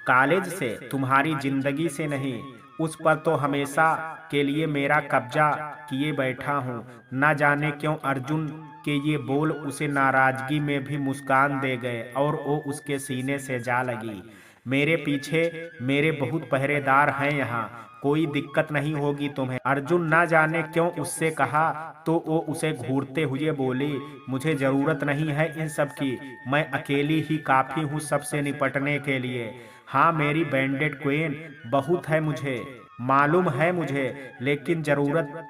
कॉलेज से, तुम्हारी जिंदगी से नहीं। उस पर तो हमेशा के लिए मेरा कब्जा किए बैठा हूँ। न जाने क्यों अर्जुन के ये बोल उसे नाराजगी में भी मुस्कान दे गए और वो उसके सीने से जा लगी। मेरे पीछे मेरे बहुत पहरेदार हैं यहाँ, कोई दिक्कत नहीं होगी तुम्हें। अर्जुन न जाने क्यों उससे कहा तो वो उसे घूरते हुए बोली, मुझे जरूरत नहीं है इन सब की, मैं अकेली ही काफी हूँ सबसे निपटने के लिए। हाँ मेरी बैंडेड क्वीन, बहुत है मुझे, मालूम है मुझे, लेकिन जरूरत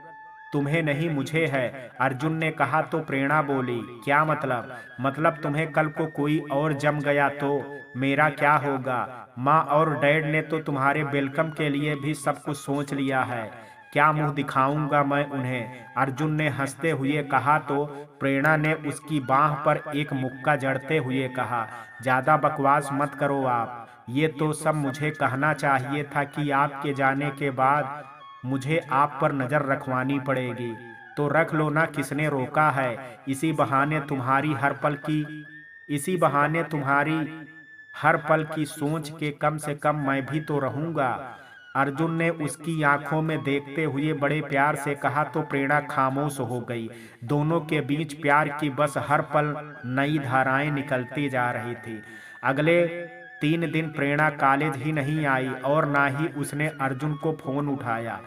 तुम्हें नहीं मुझे है। अर्जुन ने कहा तो प्रेरणा बोली, क्या मतलब? मतलब तुम्हें कल को कोई और जम गया तो मेरा क्या होगा? माँ और डैड ने तो तुम्हारे वेलकम के लिए भी सब कुछ सोच लिया है, क्या मुंह दिखाऊंगा मैं उन्हें? अर्जुन ने हंसते हुए कहा तो प्रेरणा ने उसकी बाह पर एक मुक्का जड़ते हुए कहा, ज्यादा बकवास मत करो आप। ये तो सब मुझे कहना चाहिए था कि आपके जाने के बाद मुझे आप पर नजर रखवानी पड़ेगी। तो रख लो ना, किसने रोका है? इसी बहाने तुम्हारी हर पल की सोच के कम से कम मैं भी तो रहूंगा। अर्जुन ने उसकी आंखों में देखते हुए बड़े प्यार से कहा तो प्रेरणा खामोश हो गई। दोनों के बीच प्यार की बस हर पल नई धाराएं निकलती जा रही थी। अगले 3 दिन प्रेरणा कॉलेज ही नहीं आई और ना ही उसने अर्जुन को फोन उठाया।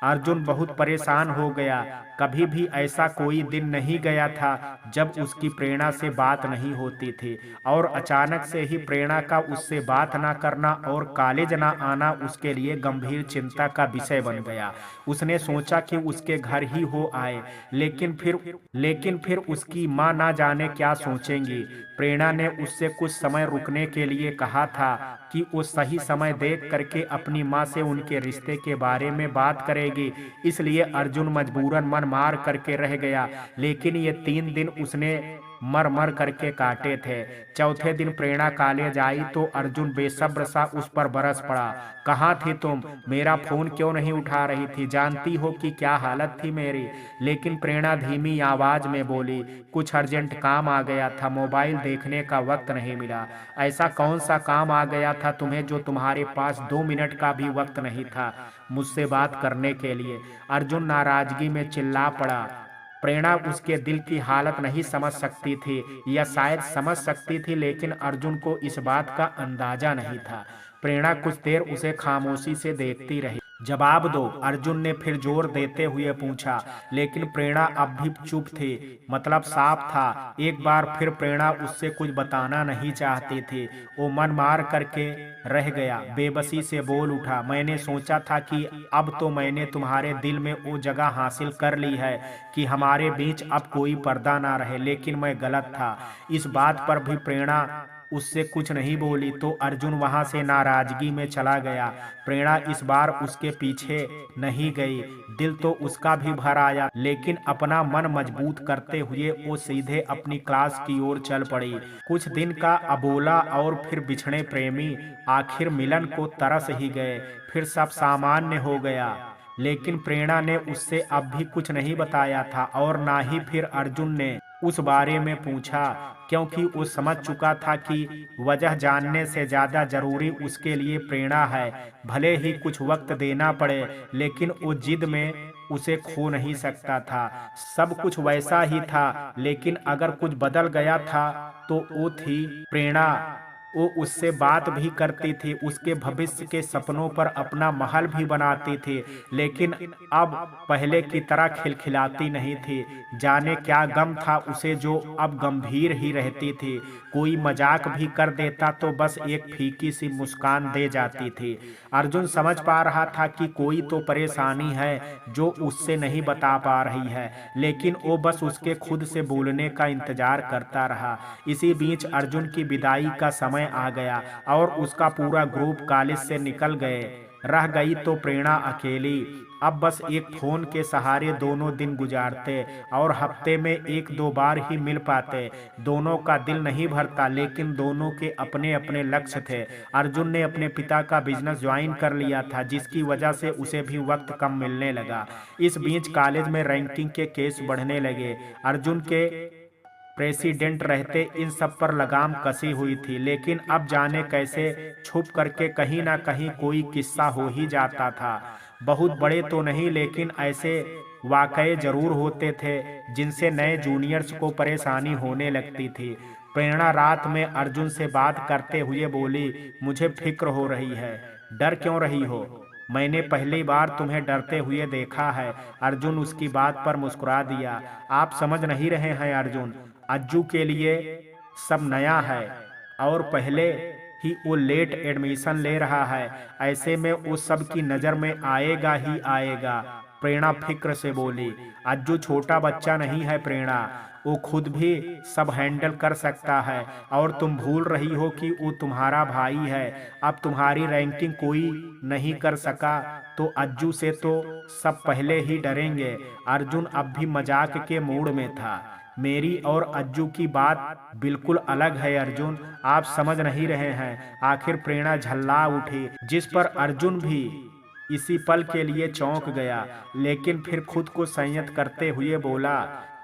अर्जुन बहुत परेशान हो गया। कभी भी ऐसा कोई दिन नहीं गया था जब उसकी प्रेरणा से बात नहीं होती थी, और अचानक से ही प्रेरणा का उससे बात ना करना और कॉलेज ना आना उसके लिए गंभीर चिंता का विषय बन गया। उसने सोचा कि उसके घर ही हो आए, लेकिन फिर उसकी माँ ना जाने क्या सोचेंगी। प्रेरणा ने उससे कुछ समय रुकने के लिए कहा था कि वो सही समय देख करके अपनी माँ से उनके रिश्ते के बारे में बात करेगी। इसलिए अर्जुन मजबूरन मन मार करके रह गया। लेकिन ये 3 दिन उसने मर मर करके काटे थे। चौथे दिन प्रेरणा कॉलेज आई तो अर्जुन बेसब्र सा उस पर बरस पड़ा। कहाँ थी तुम? मेरा फोन क्यों नहीं उठा रही थी? जानती हो कि क्या हालत थी मेरी? लेकिन प्रेरणा धीमी आवाज में बोली, कुछ अर्जेंट काम आ गया था, मोबाइल देखने का वक्त नहीं मिला। ऐसा कौन सा काम आ गया था तुम्हें जो तुम्हारे पास 2 मिनट का भी वक्त नहीं था मुझसे बात करने के लिए? अर्जुन नाराजगी में चिल्ला पड़ा। प्रेरणा उसके दिल की हालत नहीं समझ सकती थी, या शायद समझ सकती थी, लेकिन अर्जुन को इस बात का अंदाजा नहीं था। प्रेरणा कुछ देर उसे खामोशी से देखती रही। जवाब दो, अर्जुन ने फिर जोर देते हुए पूछा। लेकिन प्रेरणा अब भी चुप थी। मतलब साफ था, एक बार फिर प्रेरणा उससे कुछ बताना नहीं चाहती थी। वो मन मार करके रह गया, बेबसी से बोल उठा, मैंने सोचा था कि अब तो मैंने तुम्हारे दिल में वो जगह हासिल कर ली है कि हमारे बीच अब कोई पर्दा ना रहे, लेकिन मैं गलत था। इस बात पर भी प्रेरणा उससे कुछ नहीं बोली तो अर्जुन वहां से नाराजगी में चला गया। प्रेरणा इस बार उसके पीछे नहीं गई। दिल तो उसका भी भर आया, लेकिन अपना मन मजबूत करते हुए वो सीधे अपनी क्लास की ओर चल पड़ी। कुछ दिन का अबोला और फिर बिछड़े प्रेमी आखिर मिलन को तरस ही गए। फिर सब सामान्य हो गया, लेकिन प्रेरणा ने उससे अब भी कुछ नहीं बताया था, और ना ही फिर अर्जुन ने उस बारे में पूछा, क्योंकि वो समझ चुका था कि वजह जानने से ज्यादा जरूरी उसके लिए प्रेरणा है। भले ही कुछ वक्त देना पड़े, लेकिन वो जिद में उसे खो नहीं सकता था। सब कुछ वैसा ही था, लेकिन अगर कुछ बदल गया था तो वो थी प्रेरणा। वो उससे बात भी करती थी, उसके भविष्य के सपनों पर अपना महल भी बनाती थी, लेकिन अब पहले की तरह खिलखिलाती नहीं थी। जाने क्या गम था उसे जो अब गंभीर ही रहती थी। कोई मजाक भी कर देता तो बस एक फीकी सी मुस्कान दे जाती थी। अर्जुन समझ पा रहा था कि कोई तो परेशानी है जो उससे नहीं बता पा रही है, लेकिन वो बस उसके खुद से बोलने का इंतजार करता रहा। इसी बीच अर्जुन की विदाई का समय आ गया और उसका पूरा ग्रुप कॉलेज से निकल गए। रह गई तो प्रेरणा अकेली। अब बस एक फोन के सहारे दोनों दिन गुजारते और हफ्ते में एक दो बार ही मिल पाते। दोनों का दिल नहीं भरता, लेकिन दोनों के अपने अपने लक्ष्य थे। अर्जुन ने अपने पिता का बिजनेस ज्वाइन कर लिया था, जिसकी वजह से उसे भी वक्त कम मिलने लगा। इस बीच कॉलेज में रैंकिंग के केस बढ़ने लगे। अर्जुन के प्रेसिडेंट रहते इन सब पर लगाम कसी हुई थी, लेकिन अब जाने कैसे छुप करके कहीं ना कहीं कोई किस्सा हो ही जाता था। बहुत बड़े तो नहीं, लेकिन ऐसे वाकये जरूर होते थे जिनसे नए जूनियर्स को परेशानी होने लगती थी। प्रेरणा रात में अर्जुन से बात करते हुए बोली, मुझे फिक्र हो रही है। डर क्यों रही हो? मैंने पहली बार तुम्हें डरते हुए देखा है। अर्जुन उसकी बात पर मुस्कुरा दिया। आप समझ नहीं रहे हैं अर्जुन, अज्जू के लिए सब नया है और पहले ही वो लेट एडमिशन ले रहा है। ऐसे में वो सब की नज़र में आएगा ही आएगा। प्रेरणा फिक्र से बोली, अज्जू छोटा बच्चा नहीं है प्रेरणा, वो खुद भी सब हैंडल कर सकता है। और तुम भूल रही हो कि वो तुम्हारा भाई है। अब तुम्हारी रैंकिंग कोई नहीं कर सका तो अज्जू से तो सब पहले ही डरेंगे। अर्जुन अब भी मजाक के मूड में था। मेरी और अज्जू की बात बिल्कुल अलग है अर्जुन, आप समझ नहीं रहे हैं। आखिर प्रेरणा झल्ला उठी, जिस पर अर्जुन भी इसी पल के लिए चौंक गया, लेकिन फिर खुद को संयत करते हुए बोला,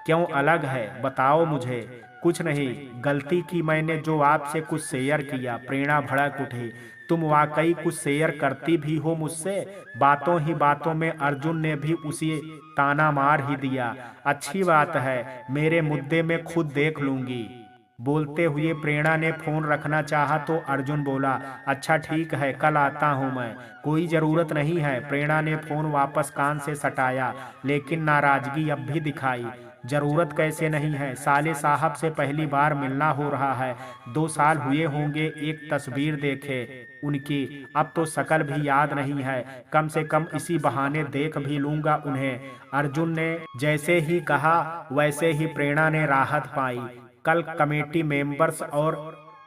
क्यों अलग है, बताओ मुझे। कुछ नहीं, गलती की मैंने जो आपसे कुछ शेयर किया। प्रेरणा भड़क उठी, तुम वाकई कुछ शेयर करती भी हो मुझसे? बातों ही बातों में अर्जुन ने भी उसी ताना मार ही दिया। अच्छी बात है, मेरे मुद्दे में खुद देख लूंगी। बोलते हुए प्रेरणा ने फोन रखना चाहा तो अर्जुन बोला, अच्छा ठीक है, कल आता हूँ मैं, कोई जरूरत नहीं है। प्रेरणा ने फोन वापस कान से सटाया, लेकिन नाराजगी अब भी दिखाई। जरूरत कैसे नहीं है, साले साहब से पहली बार मिलना हो रहा है। 2 साल हुए होंगे एक तस्वीर देखे उनकी, अब तो शकल भी याद नहीं है। कम से कम इसी बहाने देख भी लूंगा उन्हें। अर्जुन ने जैसे ही कहा वैसे ही प्रेरणा ने राहत पाई। कल कमेटी मेंबर्स और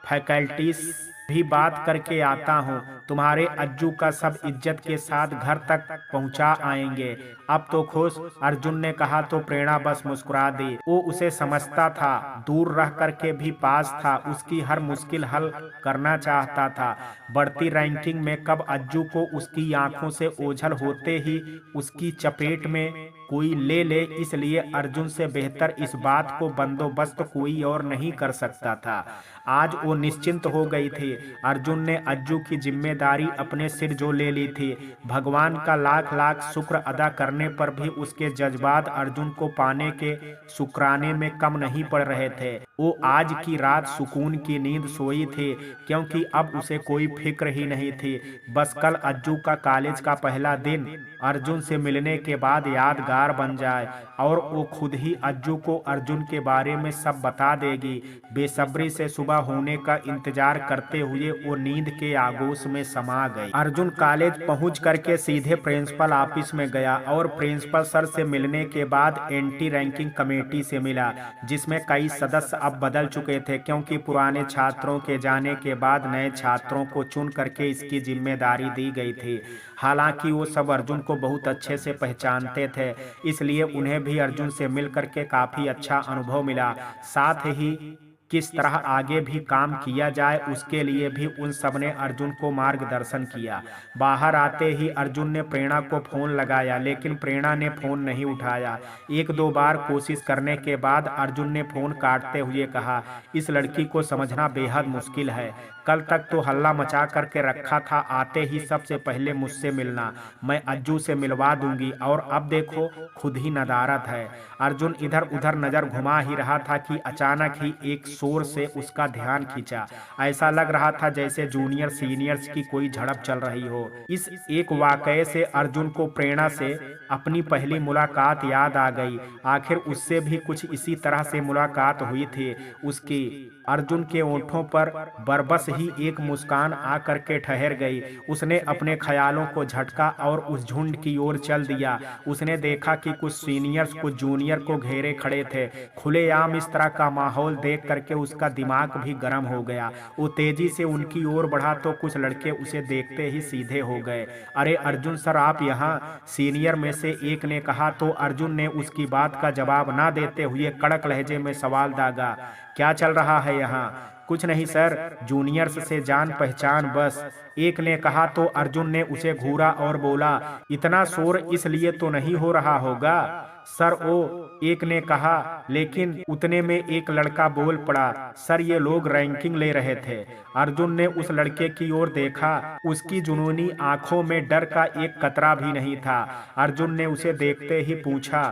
फैकल्टीज भी बात करके आता हूँ। तुम्हारे अज्जू का सब इज्जत के साथ घर तक पहुँचा आएंगे। अब तो खुश? अर्जुन ने कहा तो प्रेरणा बस मुस्कुरा दी। वो उसे समझता था, दूर रह करके भी पास था, उसकी हर मुश्किल हल करना चाहता था। बढ़ती रैंकिंग में कब अज्जू को उसकी आंखों से ओझल होते ही उसकी चपेट में कोई ले ले, इसलिए अर्जुन से बेहतर इस बात को बंदोबस्त कोई और नहीं कर सकता था। आज वो निश्चिंत हो गई थी। अर्जुन ने अज्जू की जिम्मेदारी अपने सिर जो ले ली थी। भगवान का लाख लाख शुक्र अदा करने पर भी उसके जज्बात अर्जुन को पाने के शुक्राने में कम नहीं पड़ रहे थे। वो आज की रात सुकून की नींद सोई थी, क्योंकि अब उसे कोई फिक्र ही नहीं थी। बस कल अज्जू का कॉलेज का पहला दिन अर्जुन से मिलने के बाद यादगार बन जाए और वो खुद ही अज्जू को अर्जुन के बारे में सब बता देगी। बेसब्री से सुबह होने का इंतजार करते हुए वो नींद के आगोश में समा गई। अर्जुन कॉलेज पहुंच करके सीधे प्रिंसिपल ऑफिस में गया और प्रिंसिपल सर से मिलने के बाद एंटी रैंकिंग कमेटी से मिला, जिसमें कई सदस्य अब बदल चुके थे, क्योंकि पुराने छात्रों के जाने के बाद नए छात्रों को चुन करके इसकी जिम्मेदारी दी गई थी। हालांकि वो सब अर्जुन को बहुत अच्छे से पहचानते थे, इसलिए उन्हें भी अर्जुन से मिल करके काफी अच्छा अनुभव मिला। साथ ही किस तरह आगे भी काम किया जाए उसके लिए भी उन सब ने अर्जुन को मार्गदर्शन किया। बाहर आते ही अर्जुन ने प्रेरणा को फोन लगाया, लेकिन प्रेरणा ने फोन नहीं उठाया। एक दो बार कोशिश करने के बाद अर्जुन ने फोन काटते हुए कहा, इस लड़की को समझना बेहद मुश्किल है। कल तक तो हल्ला मचा करके रखा था, आते ही सबसे पहले मुझसे मिलना, मैं अज्जू से मिलवा दूंगी, और अब देखो खुद ही नदारद है। अर्जुन इधर उधर नजर घुमा ही रहा था कि अचानक ही एक शोर से उसका ध्यान खींचा। ऐसा लग रहा था जैसे जूनियर सीनियर्स की कोई झड़प चल रही हो। इस एक वाकये से अर्जुन को प्रेरणा से अपनी पहली मुलाकात याद आ गई। आखिर उससे भी कुछ इसी तरह से मुलाकात हुई थी उसकी। अर्जुन के होठों पर बरबस ही एक मुस्कान आ करके ठहर गई। उसने अपने ख्यालों को झटका और उस झुंड की ओर चल दिया। उसने देखा कि कुछ सीनियर्स कुछ जूनियर को घेरे खड़े थे। खुलेआम इस तरह का माहौल देख करके उसका दिमाग भी गर्म हो गया। वो तेजी से उनकी ओर बढ़ा तो कुछ लड़के उसे देखते ही सीधे हो गए। अरे अर्जुन सर, आप यहाँ? सीनियर में से एक ने कहा तो अर्जुन ने उसकी बात का जवाब ना देते हुए कड़क लहजे में सवाल दागा, क्या चल रहा है यहाँ? कुछ नहीं सर, जूनियर्स से जान पहचान बस, एक ने कहा तो अर्जुन ने उसे घूरा और बोला, इतना शोर इसलिए तो नहीं हो रहा होगा सर, ओ एक ने कहा। लेकिन उतने में एक लड़का बोल पड़ा, सर ये लोग रैंकिंग ले रहे थे। अर्जुन ने उस लड़के की ओर देखा, उसकी जुनूनी आंखों में डर का एक कतरा भी नहीं था। अर्जुन ने उसे देखते ही पूछा,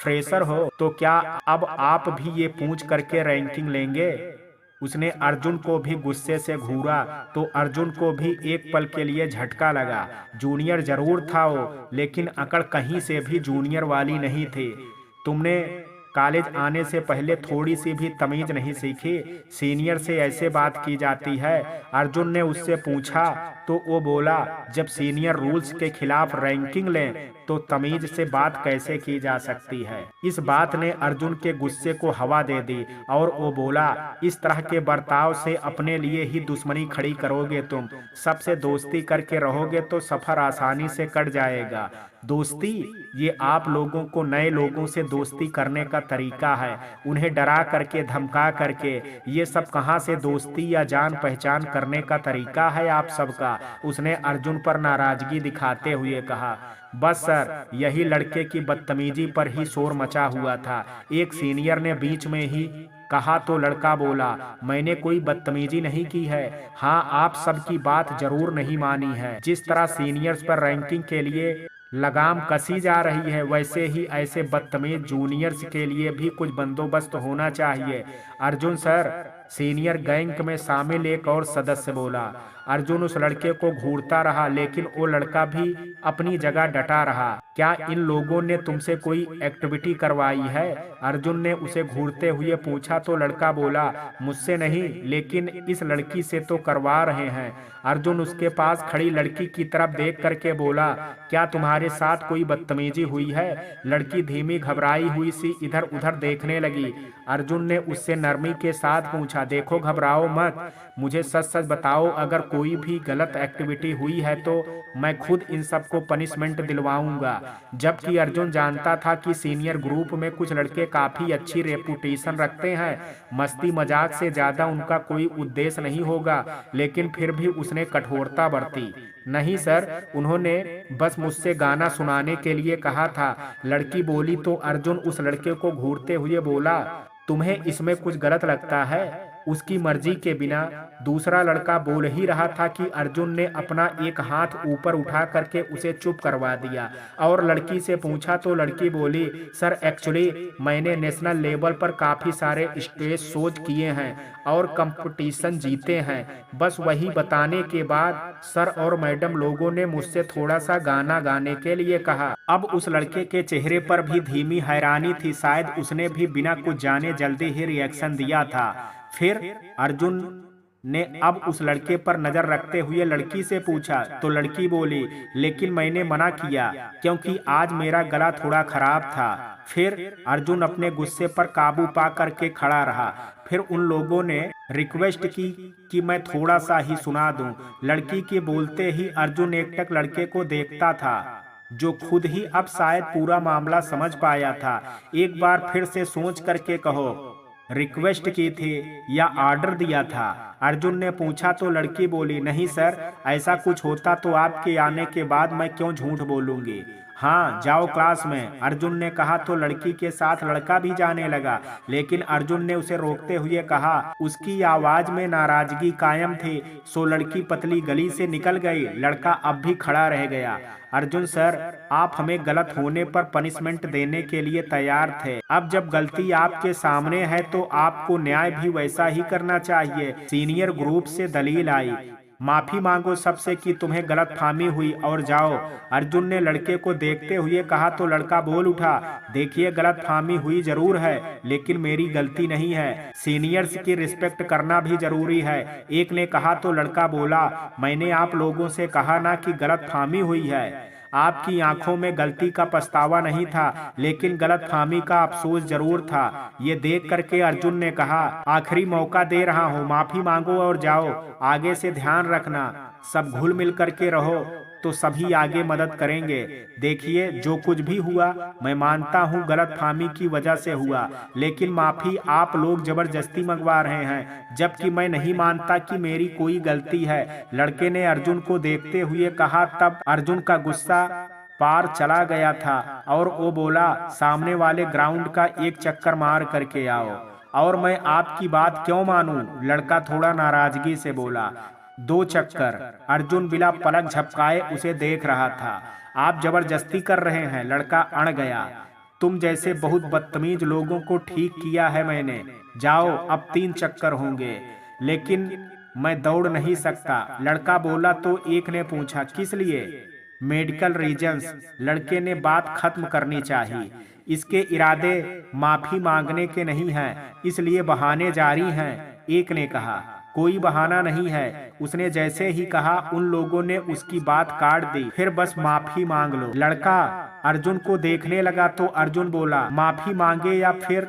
फ्रेशर हो तो क्या अब आप भी ये पूछ करके रैंकिंग लेंगे? उसने अर्जुन को भी गुस्से से घूरा तो अर्जुन को भी एक पल के लिए झटका लगा। जूनियर जरूर था वो, लेकिन अकड़ कहीं से भी जूनियर वाली नहीं थी। तुमने कॉलेज आने से पहले थोड़ी सी भी तमीज नहीं सीखी? सीनियर से ऐसे बात की जाती है? अर्जुन ने उससे पूछा तो वो बोला, जब सीनियर रूल्स के खिलाफ रैंकिंग लें तो तमीज से बात कैसे की जा सकती है? इस बात ने अर्जुन के गुस्से को हवा दे दी और वो बोला, इस तरह के बर्ताव से अपने लिए ही दुश्मनी खड़ी करोगे तुम। सबसे दोस्ती करके रहोगे तो सफर आसानी से कट जाएगा। दोस्ती, ये आप लोगों को नए लोगों से दोस्ती करने का तरीका है, उन्हें डरा करके धमका करके। ये सब कहाँ से दोस्ती या जान पहचान करने का तरीका है आप सबका? उसने अर्जुन पर नाराजगी दिखाते हुए कहा। बस सर, यही लड़के की बदतमीजी पर ही शोर मचा हुआ था, एक सीनियर ने बीच में ही कहा तो लड़का बोला, मैंने कोई बदतमीजी नहीं की है। हाँ, आप सबकी बात जरूर नहीं मानी है। जिस तरह सीनियर्स पर रैंकिंग के लिए लगाम कसी जा रही है, वैसे ही ऐसे बदतमीज जूनियर्स के लिए भी कुछ बंदोबस्त होना चाहिए। अर्जुन सर, सीनियर गैंग में शामिल एक और सदस्य बोला। अर्जुन उस लड़के को घूरता रहा, लेकिन वो लड़का भी अपनी जगह डटा रहा। क्या इन लोगों ने तुमसे कोई एक्टिविटी करवाई है? अर्जुन ने उसे घूरते हुए पूछा तो लड़का बोला, मुझसे नहीं, लेकिन इस लड़की से तो करवा रहे हैं। अर्जुन उसके पास खड़ी लड़की की तरफ देख करके बोला, क्या तुम्हारे साथ कोई बदतमीजी हुई है? लड़की धीमी घबराई हुई सी इधर उधर देखने लगी। अर्जुन ने उससे नरमी के साथ पूछा, देखो घबराओ मत, मुझे सच सच बताओ, अगर कोई भी गलत एक्टिविटी हुई है तो मैं खुद इन सबको पनिशमेंट दिलवाऊंगा। जबकि अर्जुन जानता था कि सीनियर ग्रुप में कुछ लड़के काफी अच्छी रेपुटेशन रखते हैं, मस्ती मजाक से ज्यादा उनका कोई उद्देश्य नहीं होगा, लेकिन फिर भी उसने कठोरता बरती। नहीं सर, उन्होंने बस मुझसे गाना सुनाने के लिए कहा था, लड़की बोली तो अर्जुन उस लड़के को घूरते हुए बोला, तुम्हें इसमें कुछ गलत लगता है? उसकी मर्जी के बिना दूसरा लड़का बोल ही रहा था कि अर्जुन ने अपना एक हाथ ऊपर उठा करके उसे चुप करवा दिया और लड़की से पूछा तो लड़की बोली, सर एक्चुअली मैंने नेशनल लेवल पर काफ़ी सारे स्टेज शोज किए हैं और कंपटीशन जीते हैं। बस वही बताने के बाद सर और मैडम लोगों ने मुझसे थोड़ा सा गाना गाने के लिए कहा। अब उस लड़के के चेहरे पर भी धीमी हैरानी थी, शायद उसने भी बिना कुछ जाने जल्दी ही रिएक्शन दिया था। फिर अर्जुन ने अब उस लड़के पर नजर रखते हुए लड़की से पूछा तो लड़की बोली, लेकिन मैंने मना किया क्योंकि आज मेरा गला थोड़ा खराब था। फिर अर्जुन अपने गुस्से पर काबू पा करके खड़ा रहा। फिर उन लोगों ने रिक्वेस्ट की कि मैं थोड़ा सा ही सुना दूं। लड़की के बोलते ही अर्जुन एकटक लड़के को देखता था, जो खुद ही अब शायद पूरा मामला समझ पाया था। एक बार फिर से सोच करके कहो। रिक्वेस्ट की थी या ऑर्डर दिया था? अर्जुन ने पूछा तो लड़की बोली, नहीं सर, ऐसा कुछ होता तो आपके आने के बाद मैं क्यों झूठ बोलूंगी। हाँ, जाओ क्लास में, अर्जुन ने कहा तो लड़की के साथ लड़का भी जाने लगा, लेकिन अर्जुन ने उसे रोकते हुए कहा। उसकी आवाज में नाराजगी कायम थी, सो लड़की पतली गली से निकल गई। लड़का अब भी खड़ा रह गया। अर्जुन सर, आप हमें गलत होने पर पनिशमेंट देने के लिए तैयार थे, अब जब गलती आपके सामने है तो आपको न्याय भी वैसा ही करना चाहिए। सीनियर ग्रुप से दलील आई, माफी मांगो सबसे कि तुम्हें गलतफहमी हुई और जाओ। अर्जुन ने लड़के को देखते हुए कहा तो लड़का बोल उठा, देखिए गलतफहमी हुई जरूर है, लेकिन मेरी गलती नहीं है। सीनियर्स की रिस्पेक्ट करना भी जरूरी है, एक ने कहा तो लड़का बोला, मैंने आप लोगों से कहा ना कि गलतफहमी हुई है। आपकी आंखों में गलती का पछतावा नहीं था, लेकिन गलतफहमी का अफसोस जरूर था। ये देख करके अर्जुन ने कहा, आखिरी मौका दे रहा हूँ, माफी मांगो और जाओ। आगे से ध्यान रखना, सब घुल मिल करके रहो तो सभी आगे मदद करेंगे। देखिए जो कुछ भी हुआ मैं मानता हूँ गलतफहमी की वजह से हुआ, लेकिन माफी आप लोग जबरदस्ती मंगवा रहे हैं, जबकि मैं नहीं मानता कि मेरी कोई गलती है। लड़के ने अर्जुन को देखते हुए कहा। तब अर्जुन का गुस्सा पार चला गया था और वो बोला, सामने वाले ग्राउंड का एक चक्कर मार करके आओ। और मैं आपकी बात क्यों मानूं? लड़का थोड़ा नाराजगी से बोला। 2 चक्कर। अर्जुन बिना पलक झपकाए उसे देख रहा था। आप जबरदस्ती कर रहे हैं, लड़का अड़ गया। तुम जैसे बहुत बदतमीज लोगों को ठीक किया है मैंने। जाओ, अब 3 चक्कर होंगे। लेकिन मैं दौड़ नहीं सकता, लड़का बोला तो एक ने पूछा, किस लिए? Medical reasons. लड़के ने बात खत्म करनी चाहिए। इसके इरादे माफी मांगने के नहीं हैं, इसलिए बहाने जारी हैं, एक ने कहा। कोई बहाना नहीं है, उसने जैसे ही कहा उन लोगों ने उसकी बात काट दी। फिर बस माफी मांग लो। लड़का अर्जुन को देखने लगा तो अर्जुन बोला, माफी मांगे या फिर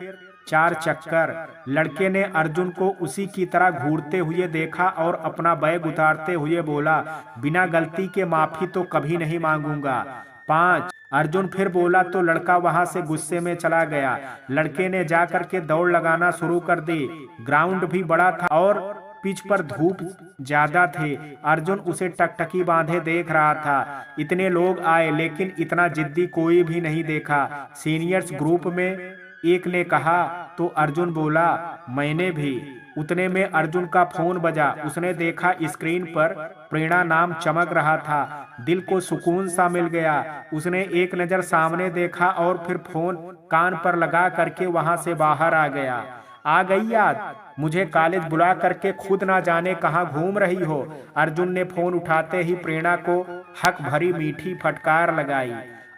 4 चक्कर। लड़के ने अर्जुन को उसी की तरह घूरते हुए देखा और अपना बैग उतारते हुए बोला, बिना गलती के माफी तो कभी नहीं मांगूंगा। 5। अर्जुन फिर बोला तो लड़का वहां से गुस्से में चला गया। लड़के ने जाकर के दौड़ लगाना शुरू कर दी। ग्राउंड भी बड़ा था और पिच पर धूप ज्यादा थे। अर्जुन उसे टकटकी बांधे देख रहा था। इतने लोग आए लेकिन इतना जिद्दी कोई भी नहीं देखा। सीनियर्स ग्रुप में एक ने कहा तो अर्जुन बोला, मैंने भी। उतने में अर्जुन का फोन बजा। उसने देखा स्क्रीन पर प्रेरणा नाम चमक रहा था। दिल को सुकून सा मिल गया। उसने एक नजर सामने देखा और फिर फोन कान पर लगा करके वहां से बाहर आ गया। आ गई याद, मुझे कॉलेज बुला करके खुद ना जाने कहाँ घूम रही हो। अर्जुन ने फोन उठाते ही प्रेरणा को हक भरी मीठी फटकार लगाई।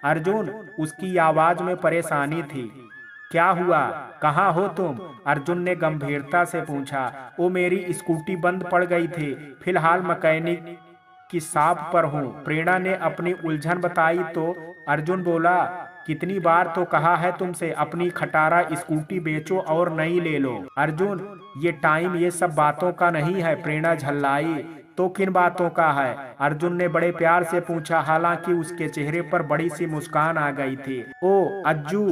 अर्जुन, उसकी आवाज में परेशानी थी। क्या हुआ, कहाँ हो तुम? अर्जुन ने गंभीरता से पूछा। वो मेरी स्कूटी बंद पड़ गई थी, फिलहाल मैकेनिक की शॉप पर हूँ। प्रेरणा ने अपनी उलझन बताई तो अर्जुन बोला, कितनी बार तो कहा है तुमसे अपनी खटारा स्कूटी बेचो और नई ले लो। अर्जुन, ये टाइम ये सब बातों का नहीं है। प्रेरणा झल्लाई। तो किन बातों का है? अर्जुन ने बड़े प्यार से पूछा, हालांकि उसके चेहरे पर बड़ी सी मुस्कान आ गई थी। ओ अज्जू,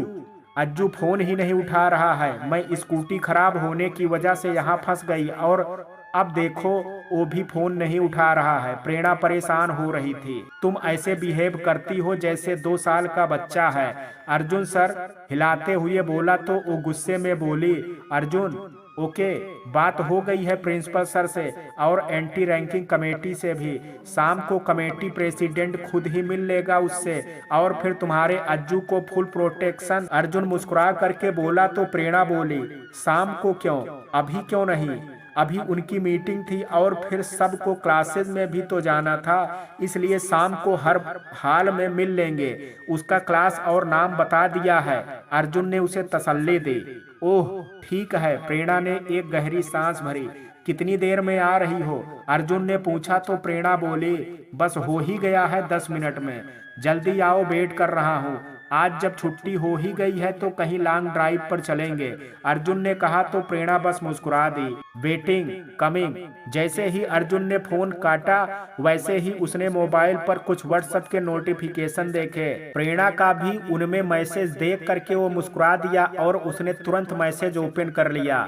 अज्जू फोन ही नहीं उठा रहा है। मैं स्कूटी खराब होने की वजह से यहाँ फंस गई और अब देखो वो भी फोन नहीं उठा रहा है। प्रेरणा परेशान हो रही थी। तुम ऐसे बिहेव करती हो जैसे 2 साल का बच्चा है। अर्जुन सर हिलाते हुए बोला तो वो गुस्से में बोली, अर्जुन ओके, बात हो गई है प्रिंसिपल सर से और एंटी रैंकिंग कमेटी से भी। शाम को कमेटी प्रेसिडेंट खुद ही मिल लेगा उससे और फिर तुम्हारे अज्जू को फुल प्रोटेक्शन। अर्जुन मुस्कुरा करके बोला तो प्रेरणा बोली, शाम को क्यों, अभी क्यों नहीं? अभी उनकी मीटिंग थी और फिर सबको क्लासेस में भी तो जाना था, इसलिए शाम को हर हाल में मिल लेंगे। उसका क्लास और नाम बता दिया है। अर्जुन ने उसे तसल्ली दी। ओह ठीक है। प्रेरणा ने एक गहरी सांस भरी। कितनी देर में आ रही हो? अर्जुन ने पूछा तो प्रेरणा बोली, बस हो ही गया है 10 मिनट में। जल्दी आओ, वेट कर रहा हूँ। आज जब छुट्टी हो ही गई है तो कहीं लॉन्ग ड्राइव पर चलेंगे। अर्जुन ने कहा तो प्रेरणा बस मुस्कुरा दी। Waiting, coming. जैसे ही अर्जुन ने फोन काटा वैसे ही उसने मोबाइल पर कुछ व्हाट्सएप के नोटिफिकेशन देखे। प्रेरणा का भी उनमें मैसेज देख करके वो मुस्कुरा दिया और उसने तुरंत मैसेज ओपन कर लिया।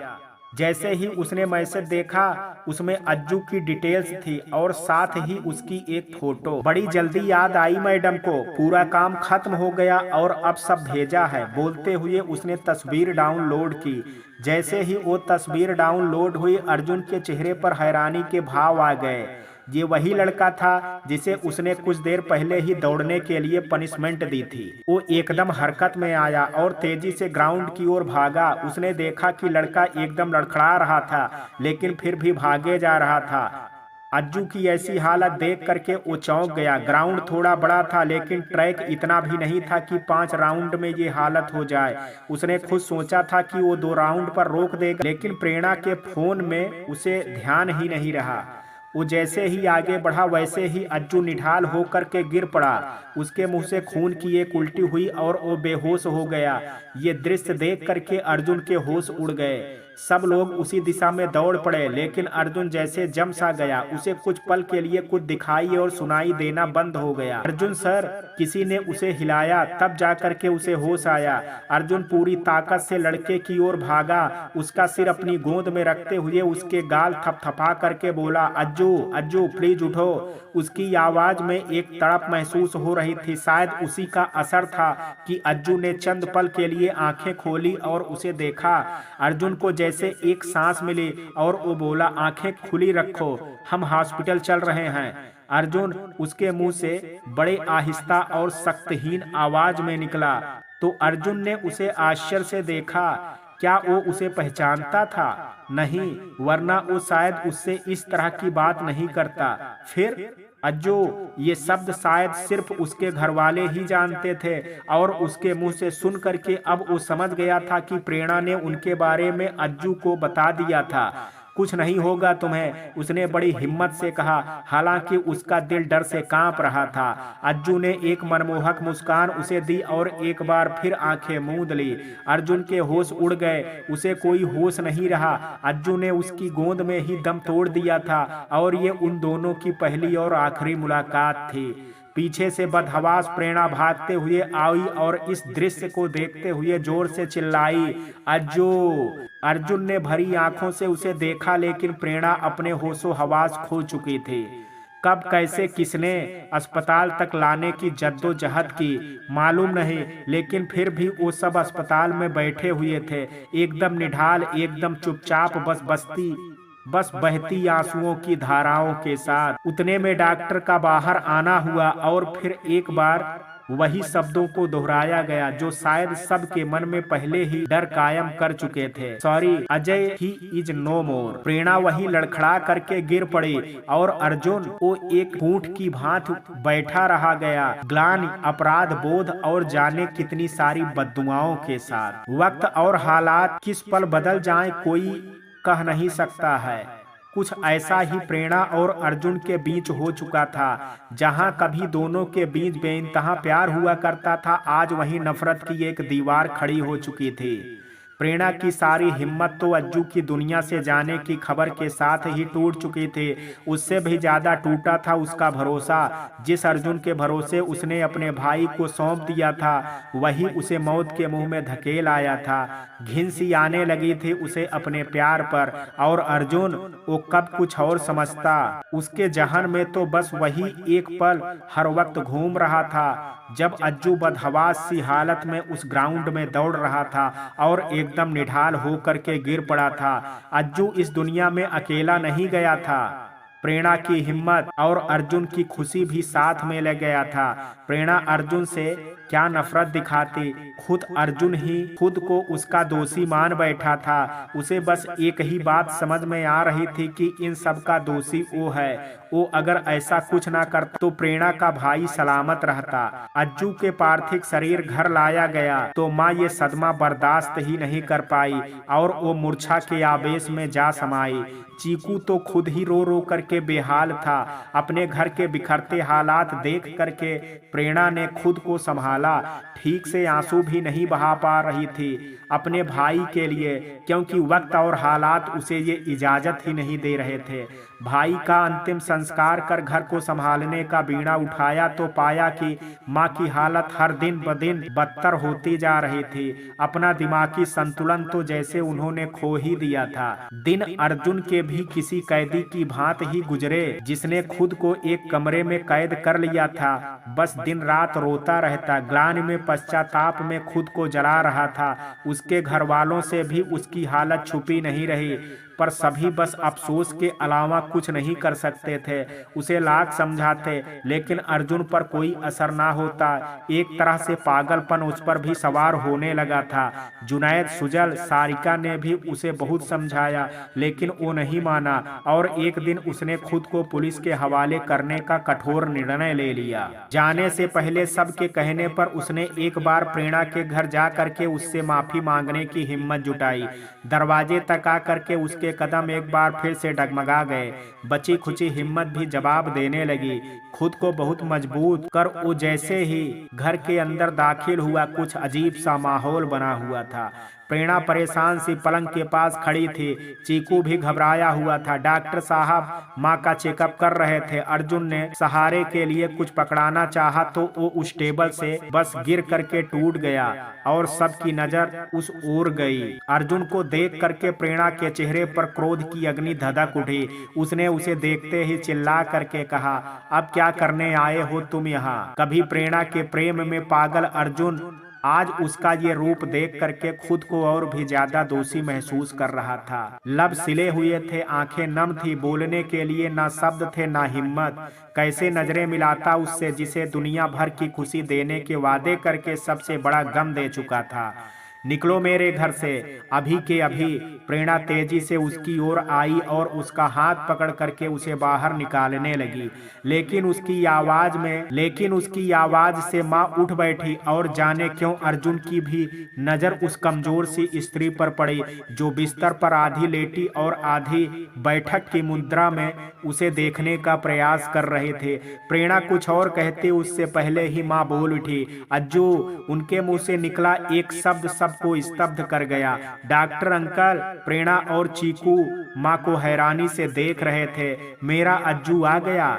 जैसे ही उसने मैसेज देखा उसमें अज्जू की डिटेल्स थी और साथ ही उसकी एक फोटो। बड़ी जल्दी याद आई मैडम को, पूरा काम खत्म हो गया और अब सब भेजा है। बोलते हुए उसने तस्वीर डाउनलोड की। जैसे ही वो तस्वीर डाउनलोड हुई अर्जुन के चेहरे पर हैरानी के भाव आ गए। ये वही लड़का था जिसे उसने कुछ देर पहले ही दौड़ने के लिए पनिशमेंट दी थी। वो एकदम हरकत में आया और तेजी से ग्राउंड की ओर भागा। उसने देखा कि लड़का एकदम लड़खड़ा रहा था लेकिन फिर भी भागे जा रहा था। अज्जू की ऐसी हालत देख करके वो चौंक गया। ग्राउंड थोड़ा बड़ा था लेकिन ट्रैक इतना भी नहीं था कि 5 राउंड में ये हालत हो जाए। उसने खुद सोचा था कि वो 2 राउंड पर रोक देगा लेकिन प्रेरणा के फोन में उसे ध्यान ही नहीं रहा। वो जैसे ही आगे बढ़ा वैसे ही अज्जू निढाल होकर के गिर पड़ा। उसके मुंह से खून की एक उल्टी हुई और वो बेहोश हो गया। ये दृश्य देख करके अर्जुन के होश उड़ गए। सब लोग उसी दिशा में दौड़ पड़े लेकिन अर्जुन जैसे जम सा गया। उसे कुछ पल के लिए कुछ दिखाई और सुनाई देना बंद हो गया। अर्जुन सर, किसी ने उसे हिलाया तब जाकर के उसे होश आया। अर्जुन पूरी ताकत से लड़के की ओर भागा। उसका सिर अपनी गोद में रखते हुए उसके गाल थपथपा करके बोला, अज्जू अज्जू प्लीज उठो। उसकी आवाज में एक तड़प महसूस हो रही थी। शायद उसी का असर था कि अज्जू ने चंद पल के लिए आंखें खोली और उसे देखा। अर्जुन को जैसे एक सांस मिली और वो बोला, आंखें खुली रखो, हम हॉस्पिटल चल रहे हैं। अर्जुन उसके मुंह से बड़े आहिस्ता और सख्तहीन आवाज में निकला। तो अर्जुन ने उसे आश्चर्य से देखा। क्या वो उसे पहचानता था? नहीं, वरना वो शायद उससे इस तरह की बात नहीं करता। फिर अज्जू, ये शब्द शायद सिर्फ उसके घर वाले ही जानते थे और उसके मुंह से सुन करके अब वो समझ गया था कि प्रेरणा ने उनके बारे में अज्जू को बता दिया था। कुछ नहीं होगा तुम्हें, उसने बड़ी हिम्मत से कहा। हालांकि उसका दिल डर से कांप रहा था। अज्जू ने एक मनमोहक मुस्कान उसे दी और एक बार फिर आंखें मूंद ली। अर्जुन के होश उड़ गए, उसे कोई होश नहीं रहा। अज्जू ने उसकी गोद में ही दम तोड़ दिया था और ये उन दोनों की पहली और आखिरी मुलाकात थी। पीछे से बदहवास प्रेरणा भागते हुए आई और इस दृश्य को देखते हुए जोर से चिल्लाई, अज्जू। अर्जुन ने भरी आंखों से उसे देखा लेकिन प्रेरणा अपने होशो हवास खो चुकी थी। कब, कैसे, किसने अस्पताल तक लाने की जद्दोजहद की मालूम नहीं, लेकिन फिर भी वो सब अस्पताल में बैठे हुए थे, एकदम निढाल, एकदम चुपचाप, बस बहती आंसुओं की धाराओं के साथ। उतने में डॉक्टर का बाहर आना हुआ और फिर एक बार वही शब्दों को दोहराया गया जो शायद सबके मन में पहले ही डर कायम कर चुके थे, sorry Ajay, he is no more. प्रेरणा वही लड़खड़ा करके गिर पड़ी और अर्जुन वो एक ऊंट की भांति बैठा रहा गया, ग्लानि, अपराध बोध और जाने कितनी सारी बद्दुआओं के साथ। वक्त और हालात किस पल बदल जाएं कोई कह नहीं सकता है। कुछ ऐसा ही प्रेरणा और अर्जुन के बीच हो चुका था। जहां कभी दोनों के बीच बेइंतहा प्यार हुआ करता था, आज वहीं नफरत की एक दीवार खड़ी हो चुकी थी। प्रेरणा की सारी हिम्मत तो अज्जू की दुनिया से जाने की खबर के साथ ही टूट चुकी थी। उससे भी ज्यादा टूटा था उसका भरोसा। जिस अर्जुन के भरोसे उसने अपने भाई को सौंप दिया था वही उसे मौत के मुंह में धकेल आया था। घिन सी आने लगी थी उसे अपने प्यार पर, और अर्जुन वो कब कुछ और समझता। उसके जहन में तो बस वही एक पल हर वक्त घूम रहा था जब अज्जू बदहवास सी हालत में उस ग्राउंड में दौड़ रहा था और एकदम निढाल होकर के गिर पड़ा था। अज्जू इस दुनिया में अकेला नहीं गया था। प्रेरणा की हिम्मत और अर्जुन की खुशी भी साथ में ले गया था। प्रेरणा अर्जुन से क्या नफरत दिखाती, खुद अर्जुन ही खुद को उसका दोषी मान बैठा था। उसे बस एक ही बात समझ में आ रही थी कि इन सब का दोषी वो है। वो अगर ऐसा कुछ ना करता तो प्रेरणा का भाई सलामत रहता। अज्जू के पार्थिव शरीर घर लाया गया तो माँ ये सदमा बर्दाश्त ही नहीं कर पाई और वो मूर्छा के आवेश में जा समाई। चीकू तो खुद ही रो रो कर के बेहाल था। अपने घर के बिखरते हालात देख करके प्रेरणा ने खुद को संभाला। ठीक से आंसू भी नहीं बहा पा रही थी अपने भाई के लिए, क्योंकि वक्त और हालात उसे ये इजाजत ही नहीं दे रहे थे। भाई का अंतिम संस्कार कर घर को संभालने का बीड़ा उठाया तो पाया कि माँ की हालत हर दिन ब दिन बदतर होती जा रही थी। अपना दिमागी संतुलन तो जैसे उन्होंने खो ही दिया था। दिन अर्जुन के भी किसी कैदी की भांति ही गुजरे जिसने खुद को एक कमरे में कैद कर लिया था। बस दिन रात रोता रहता, ग्लानि में पश्चाताप में खुद को जला रहा था। उसके घर वालों से भी उसकी हालत छुपी नहीं रही, पर सभी बस अफसोस के अलावा कुछ नहीं कर सकते थे। उसे लाख समझाते लेकिन अर्जुन पर कोई असर ना होता। एक तरह से पागलपन उस पर भी सवार होने लगा था। जुनैद, सुजल, सारिका ने भी उसे बहुत समझाया लेकिन वो नहीं माना और एक दिन उसने खुद को पुलिस के हवाले करने का कठोर निर्णय ले लिया। जाने से पहले सबके कहने पर उसने एक बार प्रेरणा के घर जा करके उससे माफी मांगने की हिम्मत जुटाई। दरवाजे तक आ करके उसके कदम एक बार फिर से डगमगा गए। बची खुची हिम्मत भी जवाब देने लगी। खुद को बहुत मजबूत कर वो जैसे ही घर के अंदर दाखिल हुआ, कुछ अजीब सा माहौल बना हुआ था। प्रेरणा परेशान सी पलंग के पास खड़ी थी। चीकू भी घबराया हुआ था। डॉक्टर साहब माँ का चेकअप कर रहे थे। अर्जुन ने सहारे के लिए कुछ पकड़ाना चाहा तो वो उस टेबल से बस गिर करके टूट गया और सबकी नजर उस ओर गई। अर्जुन को देख करके प्रेरणा के चेहरे पर क्रोध की अग्नि धधक उठी। उसने उसे देखते ही चिल्ला करके कहा, अब क्या करने आए हो तुम यहाँ? कभी प्रेरणा के प्रेम में पागल अर्जुन आज उसका ये रूप देख करके खुद को और भी ज्यादा दोषी महसूस कर रहा था। लब सिले हुए थे, आंखें नम थी, बोलने के लिए ना शब्द थे ना हिम्मत। कैसे नजरें मिलाता उससे जिसे दुनिया भर की खुशी देने के वादे करके सबसे बड़ा गम दे चुका था। निकलो मेरे घर से अभी के अभी। प्रेरणा तेजी से उसकी ओर आई और उसका हाथ पकड़ करके उसे बाहर निकालने लगी, लेकिन उसकी आवाज से माँ उठ बैठी और जाने क्यों अर्जुन की भी नजर उस कमजोर सी स्त्री पर पड़ी जो बिस्तर पर आधी लेटी और आधी बैठक की मुद्रा में उसे देखने का प्रयास कर रहे थे। प्रेरणा कुछ और कहते उससे पहले ही माँ बोल उठी, अज्जू। उनके मुंह से निकला एक शब्द सबको स्तब्ध कर गया, डॉक्टर अंकल। प्रेरणा और चीकू माँ को हैरानी से देख रहे थे। मेरा अज्जू आ गया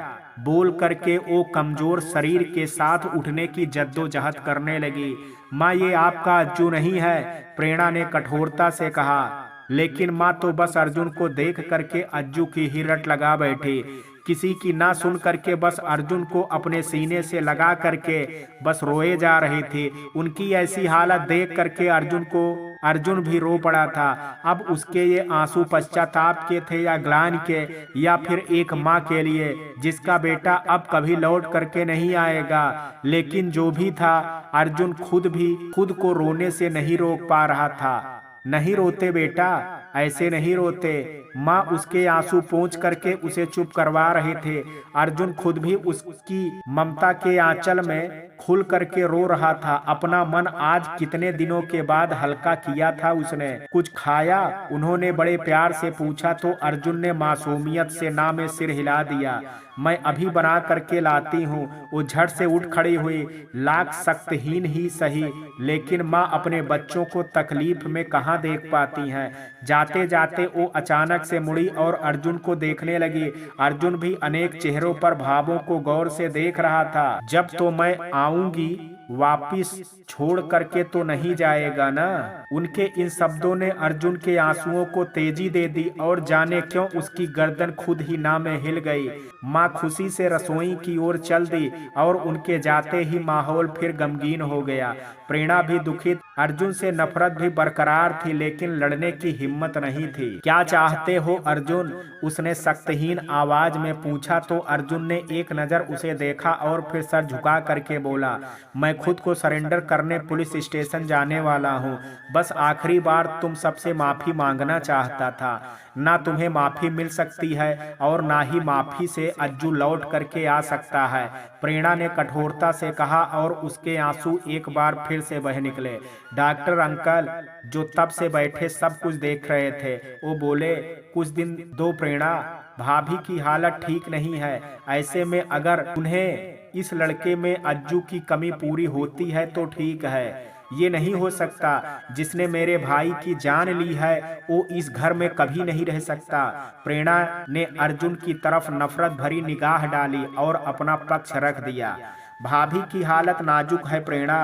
बोल करके वो कमजोर शरीर के साथ उठने की जद्दोजहद करने लगी। माँ, ये आपका अज्जू नहीं है, प्रेरणा ने कठोरता से कहा। लेकिन माँ तो बस अर्जुन को देख करके अज्जू की ही रट लगा बैठी। किसी की ना सुन करके बस अर्जुन को अपने सीने से लगा करके बस रोए जा रही थी। उनकी ऐसी हालत देख करके अर्जुन भी रो पड़ा था। अब उसके ये आंसू पश्चाताप के थे या ग्लानि के, या फिर एक माँ के लिए जिसका बेटा अब कभी लौट करके नहीं आएगा। लेकिन जो भी था, अर्जुन खुद को रोने से नहीं रोक पा रहा था। नहीं रोते बेटा, ऐसे नहीं रोते। माँ उसके आंसू पोंछ करके उसे चुप करवा रहे थे। अर्जुन खुद भी उसकी ममता के आंचल में खुल करके रो रहा था। अपना मन आज कितने दिनों के बाद हल्का किया था उसने। कुछ खाया? उन्होंने बड़े प्यार से पूछा तो अर्जुन ने मासूमियत से ना में सिर हिला दिया। मैं अभी बना करके लाती हूँ। वो झट से उठ खड़ी हुई। लाख शक्तिहीन ही सही, लेकिन माँ अपने बच्चों को तकलीफ में कहाँ देख पाती हैं। जाते जाते वो अचानक से मुड़ी और अर्जुन को देखने लगी। अर्जुन भी अनेक चेहरों पर भावों को गौर से देख रहा था। जब तो मैं आऊंगी वापिस छोड़ करके तो नहीं जाएगा ना? उनके इन शब्दों ने अर्जुन के आंसुओं को तेजी दे दी और जाने क्यों उसकी गर्दन खुद ही ना में हिल गई। माँ खुशी से रसोई की ओर चल दी और उनके जाते ही माहौल फिर गमगीन हो गया। प्रेरणा भी दुखित, अर्जुन से नफरत भी बरकरार थी, लेकिन लड़ने की हिम्मत नहीं थी। क्या चाहते हो अर्जुन? उसने सख्तहीन आवाज में पूछा तो अर्जुन ने एक नजर उसे देखा और फिर सर झुका करके बोला, मैं खुद को सरेंडर करने पुलिस स्टेशन जाने वाला हूँ। बस आखिरी बार तुम सबसे माफी मांगना चाहता था। ना तुम्हें माफी मिल सकती है और ना ही माफी से अज्जू लौट करके आ सकता है, प्रेरणा ने कठोरता से कहा और उसके आंसू एक बार फिर से बह निकले। डॉक्टर अंकल जो तब से बैठे सब कुछ देख रहे थे, वो बोले, कुछ दिन दो प्रेरणा, भाभी की हालत ठीक नहीं है। ऐसे में अगर उन्हें इस लड़के में अज्जू की कमी पूरी होती है तो ठीक है। ये नहीं हो सकता। जिसने मेरे भाई की जान ली है वो इस घर में कभी नहीं रह सकता। प्रेरणा ने अर्जुन की तरफ नफरत भरी निगाह डाली और अपना पक्ष रख दिया। भाभी की हालत नाजुक है प्रेरणा।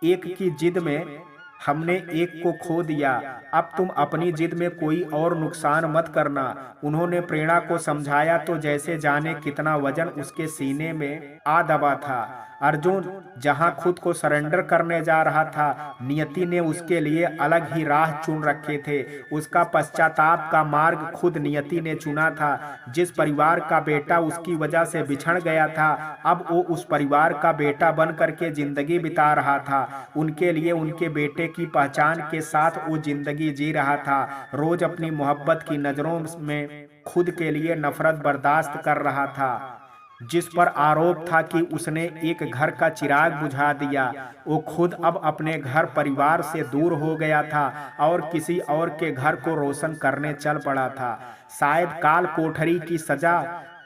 एक की जिद में हमने एक को खो दिया। अब तुम अपनी जिद में कोई और नुकसान मत करना। उन्होंने प्रेरणा को समझाया तो जैसे जाने कितना वजन उसके सीने में आ दबा था। अर्जुन जहां खुद को सरेंडर करने जा रहा था, नियति ने उसके लिए अलग ही राह चुन रखे थे। उसका पश्चाताप का मार्ग खुद नियति ने चुना था। जिस परिवार का बेटा उसकी वजह से बिछड़ गया था, अब वो उस परिवार का बेटा बन करके जिंदगी बिता रहा था। उनके लिए उनके बेटे की पहचान के साथ वो जिंदगी जी रहा था। रोज अपनी मोहब्बत की नजरों में खुद के लिए नफरत बर्दाश्त कर रहा था, जिस पर आरोप था कि उसने एक घर का चिराग बुझा दिया। वो खुद अब अपने घर परिवार से दूर हो गया था और किसी और के घर को रोशन करने चल पड़ा था। शायद काल कोठरी की सजा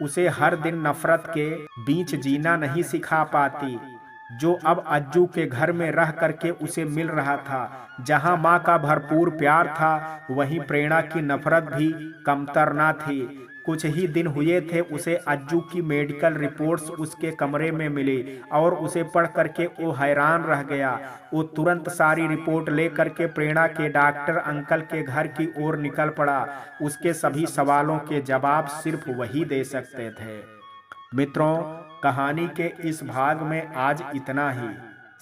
उसे हर दिन नफरत के बीच जीना नहीं सिखा पाती, जो अब अज्जू के घर में रह करके उसे मिल रहा था। जहां माँ का भरपूर प्यार था, वहीं प्रेरणा की नफरत भी कमतर ना थी। कुछ ही दिन हुए थे उसे अज्जू की मेडिकल रिपोर्ट्स उसके कमरे में मिली और उसे पढ़ करके वो हैरान रह गया। वो तुरंत सारी रिपोर्ट ले करके प्रेरणा के डॉक्टर अंकल के घर की ओर निकल पड़ा। उसके सभी सवालों के जवाब सिर्फ वही दे सकते थे। मित्रों, कहानी के इस भाग में आज इतना ही।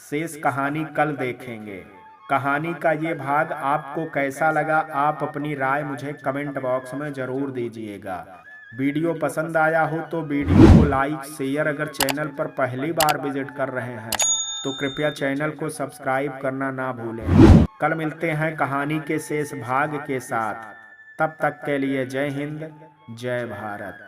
शेष कहानी कल देखेंगे। कहानी का ये भाग आपको कैसा लगा, आप अपनी राय मुझे कमेंट बॉक्स में ज़रूर दीजिएगा। वीडियो पसंद आया हो तो वीडियो को लाइक शेयर, अगर चैनल पर पहली बार विजिट कर रहे हैं तो कृपया चैनल को सब्सक्राइब करना ना भूलें। कल मिलते हैं कहानी के शेष भाग के साथ। तब तक के लिए जय हिंद, जय भारत।